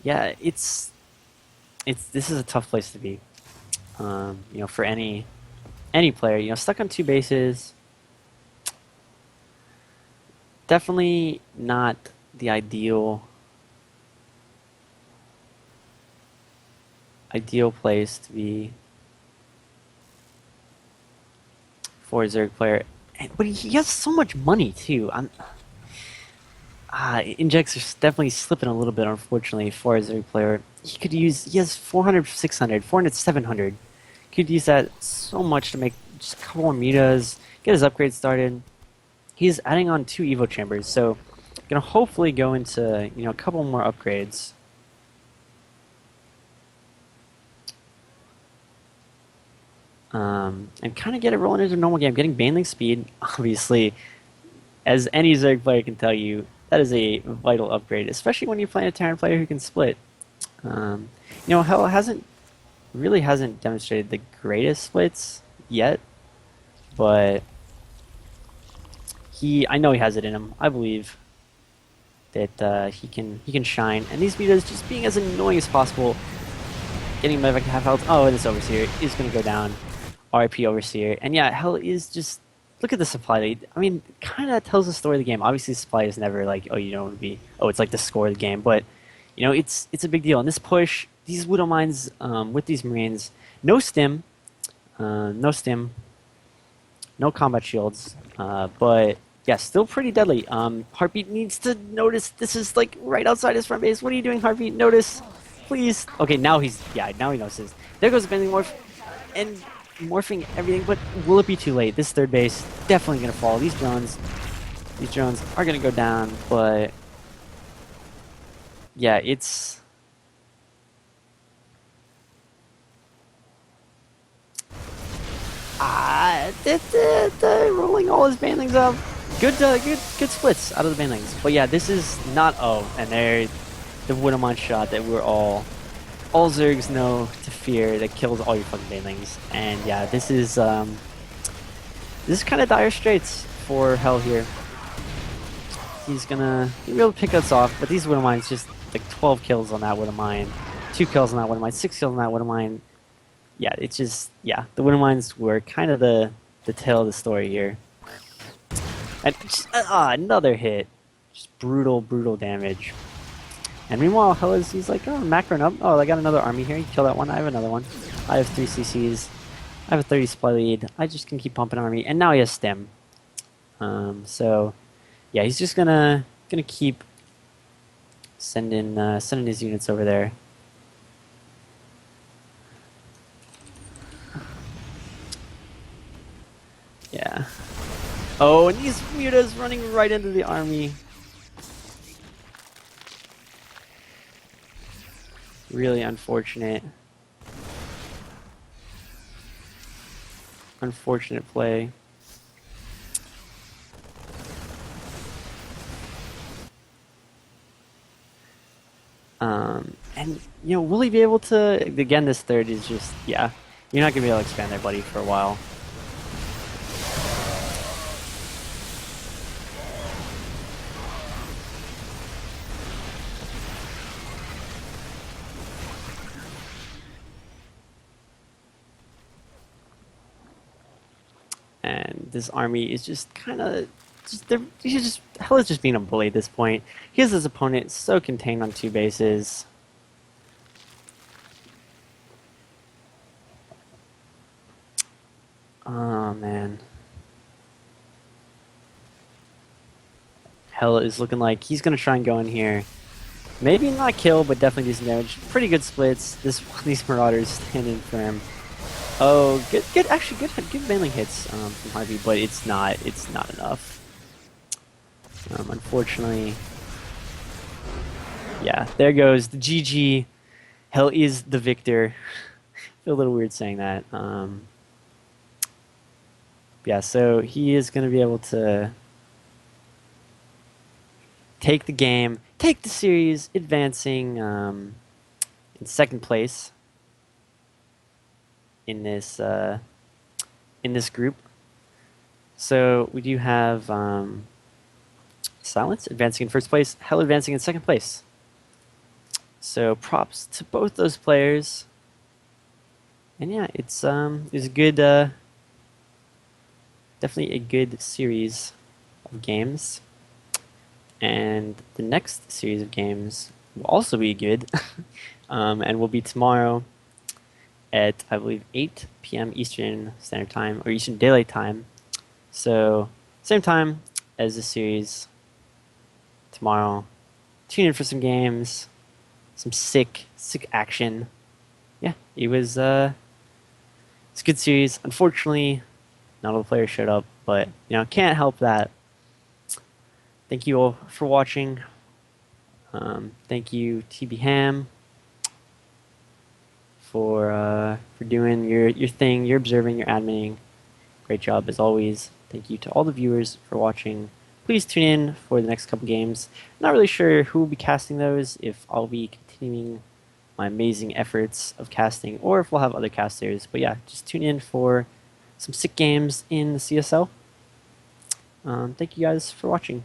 yeah, this is a tough place to be. For any player, stuck on 2 bases. Definitely not the ideal place to be for a Zerg player. But he has so much money too. Injects are definitely slipping a little bit, unfortunately, for a Zerg player. He has 400, 600, 400, 700. Could use that so much to make just a couple more metas, get his upgrade started. he's adding on 2 Evo chambers, so gonna hopefully go into a couple more upgrades. And kind of get it rolling into a normal game. Getting Baneling speed, obviously, as any Zerg player can tell you, that is a vital upgrade, especially when you're playing a Terran player who can split. Um, Hell hasn't demonstrated the greatest splits yet, but I know he has it in him. I believe that he can shine, and these mutas just being as annoying as possible, getting Medivac to half health. Oh, and this Overseer is going to go down. RIP Overseer, and yeah, Hell is just look at the supply lead. I mean, kind of tells the story of the game. Obviously, supply is never like, oh, you don't want to be, oh, it's like the score of the game, but it's a big deal. And this push, these Widow Mines with these Marines, no stim, no stim, no combat shields, but yeah, still pretty deadly. Heartbeat needs to notice this is like right outside his front base. What are you doing, Heartbeat? Notice, please. Okay, now he notices. There goes Bending Morph, and morphing everything, but will it be too late? This third base definitely gonna fall. These drones are gonna go down, but yeah, it's rolling all his banelings up. Good splits out of the banelings. But yeah, this is not and there the Widowmine shot that we're all Zergs know to fear that kills all your fucking banelings. And yeah, this is kind of dire straits for Hell here. He'll be able to pick us off, but these Widowmines just like 12 kills on that Widowmine, 2 kills on that Widowmine, 6 kills on that Widowmine. Yeah, it's just the Widowmines were kind of the tail of the story here. And just, another hit, just brutal damage. And meanwhile, he's like, oh, macroing up. Oh, I got another army here. You kill that one. I have another one. I have 3 CCs. I have a 30 supply lead. I just can keep pumping army. And now he has stem. So, yeah, he's just gonna keep sending his units over there. Yeah. Oh, and these mutas running right into the army. Really unfortunate. Unfortunate play. And will he be able to? Again, this third is just you're not gonna be able to expand there, buddy, for a while. And this army is just kind of Hell is just being a bully at this point. He has his opponent so contained on 2 bases. Oh man. Hell is looking like he's gonna try and go in here. Maybe not kill, but definitely do some damage. Pretty good splits. These Marauders standing firm. Oh, good. Actually, good mailing hits from Harvey, but it's not enough. Unfortunately, yeah, there goes the GG. Hell is the victor. I feel a little weird saying that. Yeah, so he is going to be able to take the game, take the series, advancing in 2nd place in this group. So we do have Silence advancing in 1st place, Hell advancing in 2nd place. So props to both those players. And yeah, it was a good, definitely a good series of games. And the next series of games will also be good, and will be tomorrow at, I believe, 8 p.m. Eastern Standard Time, or Eastern Daylight Time. So, same time as the series tomorrow. Tune in for some games, some sick action. Yeah, it's a good series. Unfortunately, not all the players showed up, but, can't help that. Thank you all for watching. Thank you, TB Ham, for doing your thing. You're observing, you're adminning. Great job as always. Thank you to all the viewers for watching. Please tune in for the next couple games. Not really sure who will be casting those, if I'll be continuing my amazing efforts of casting, or if we'll have other casters. But yeah, just tune in for some sick games in the CSL. Thank you guys for watching.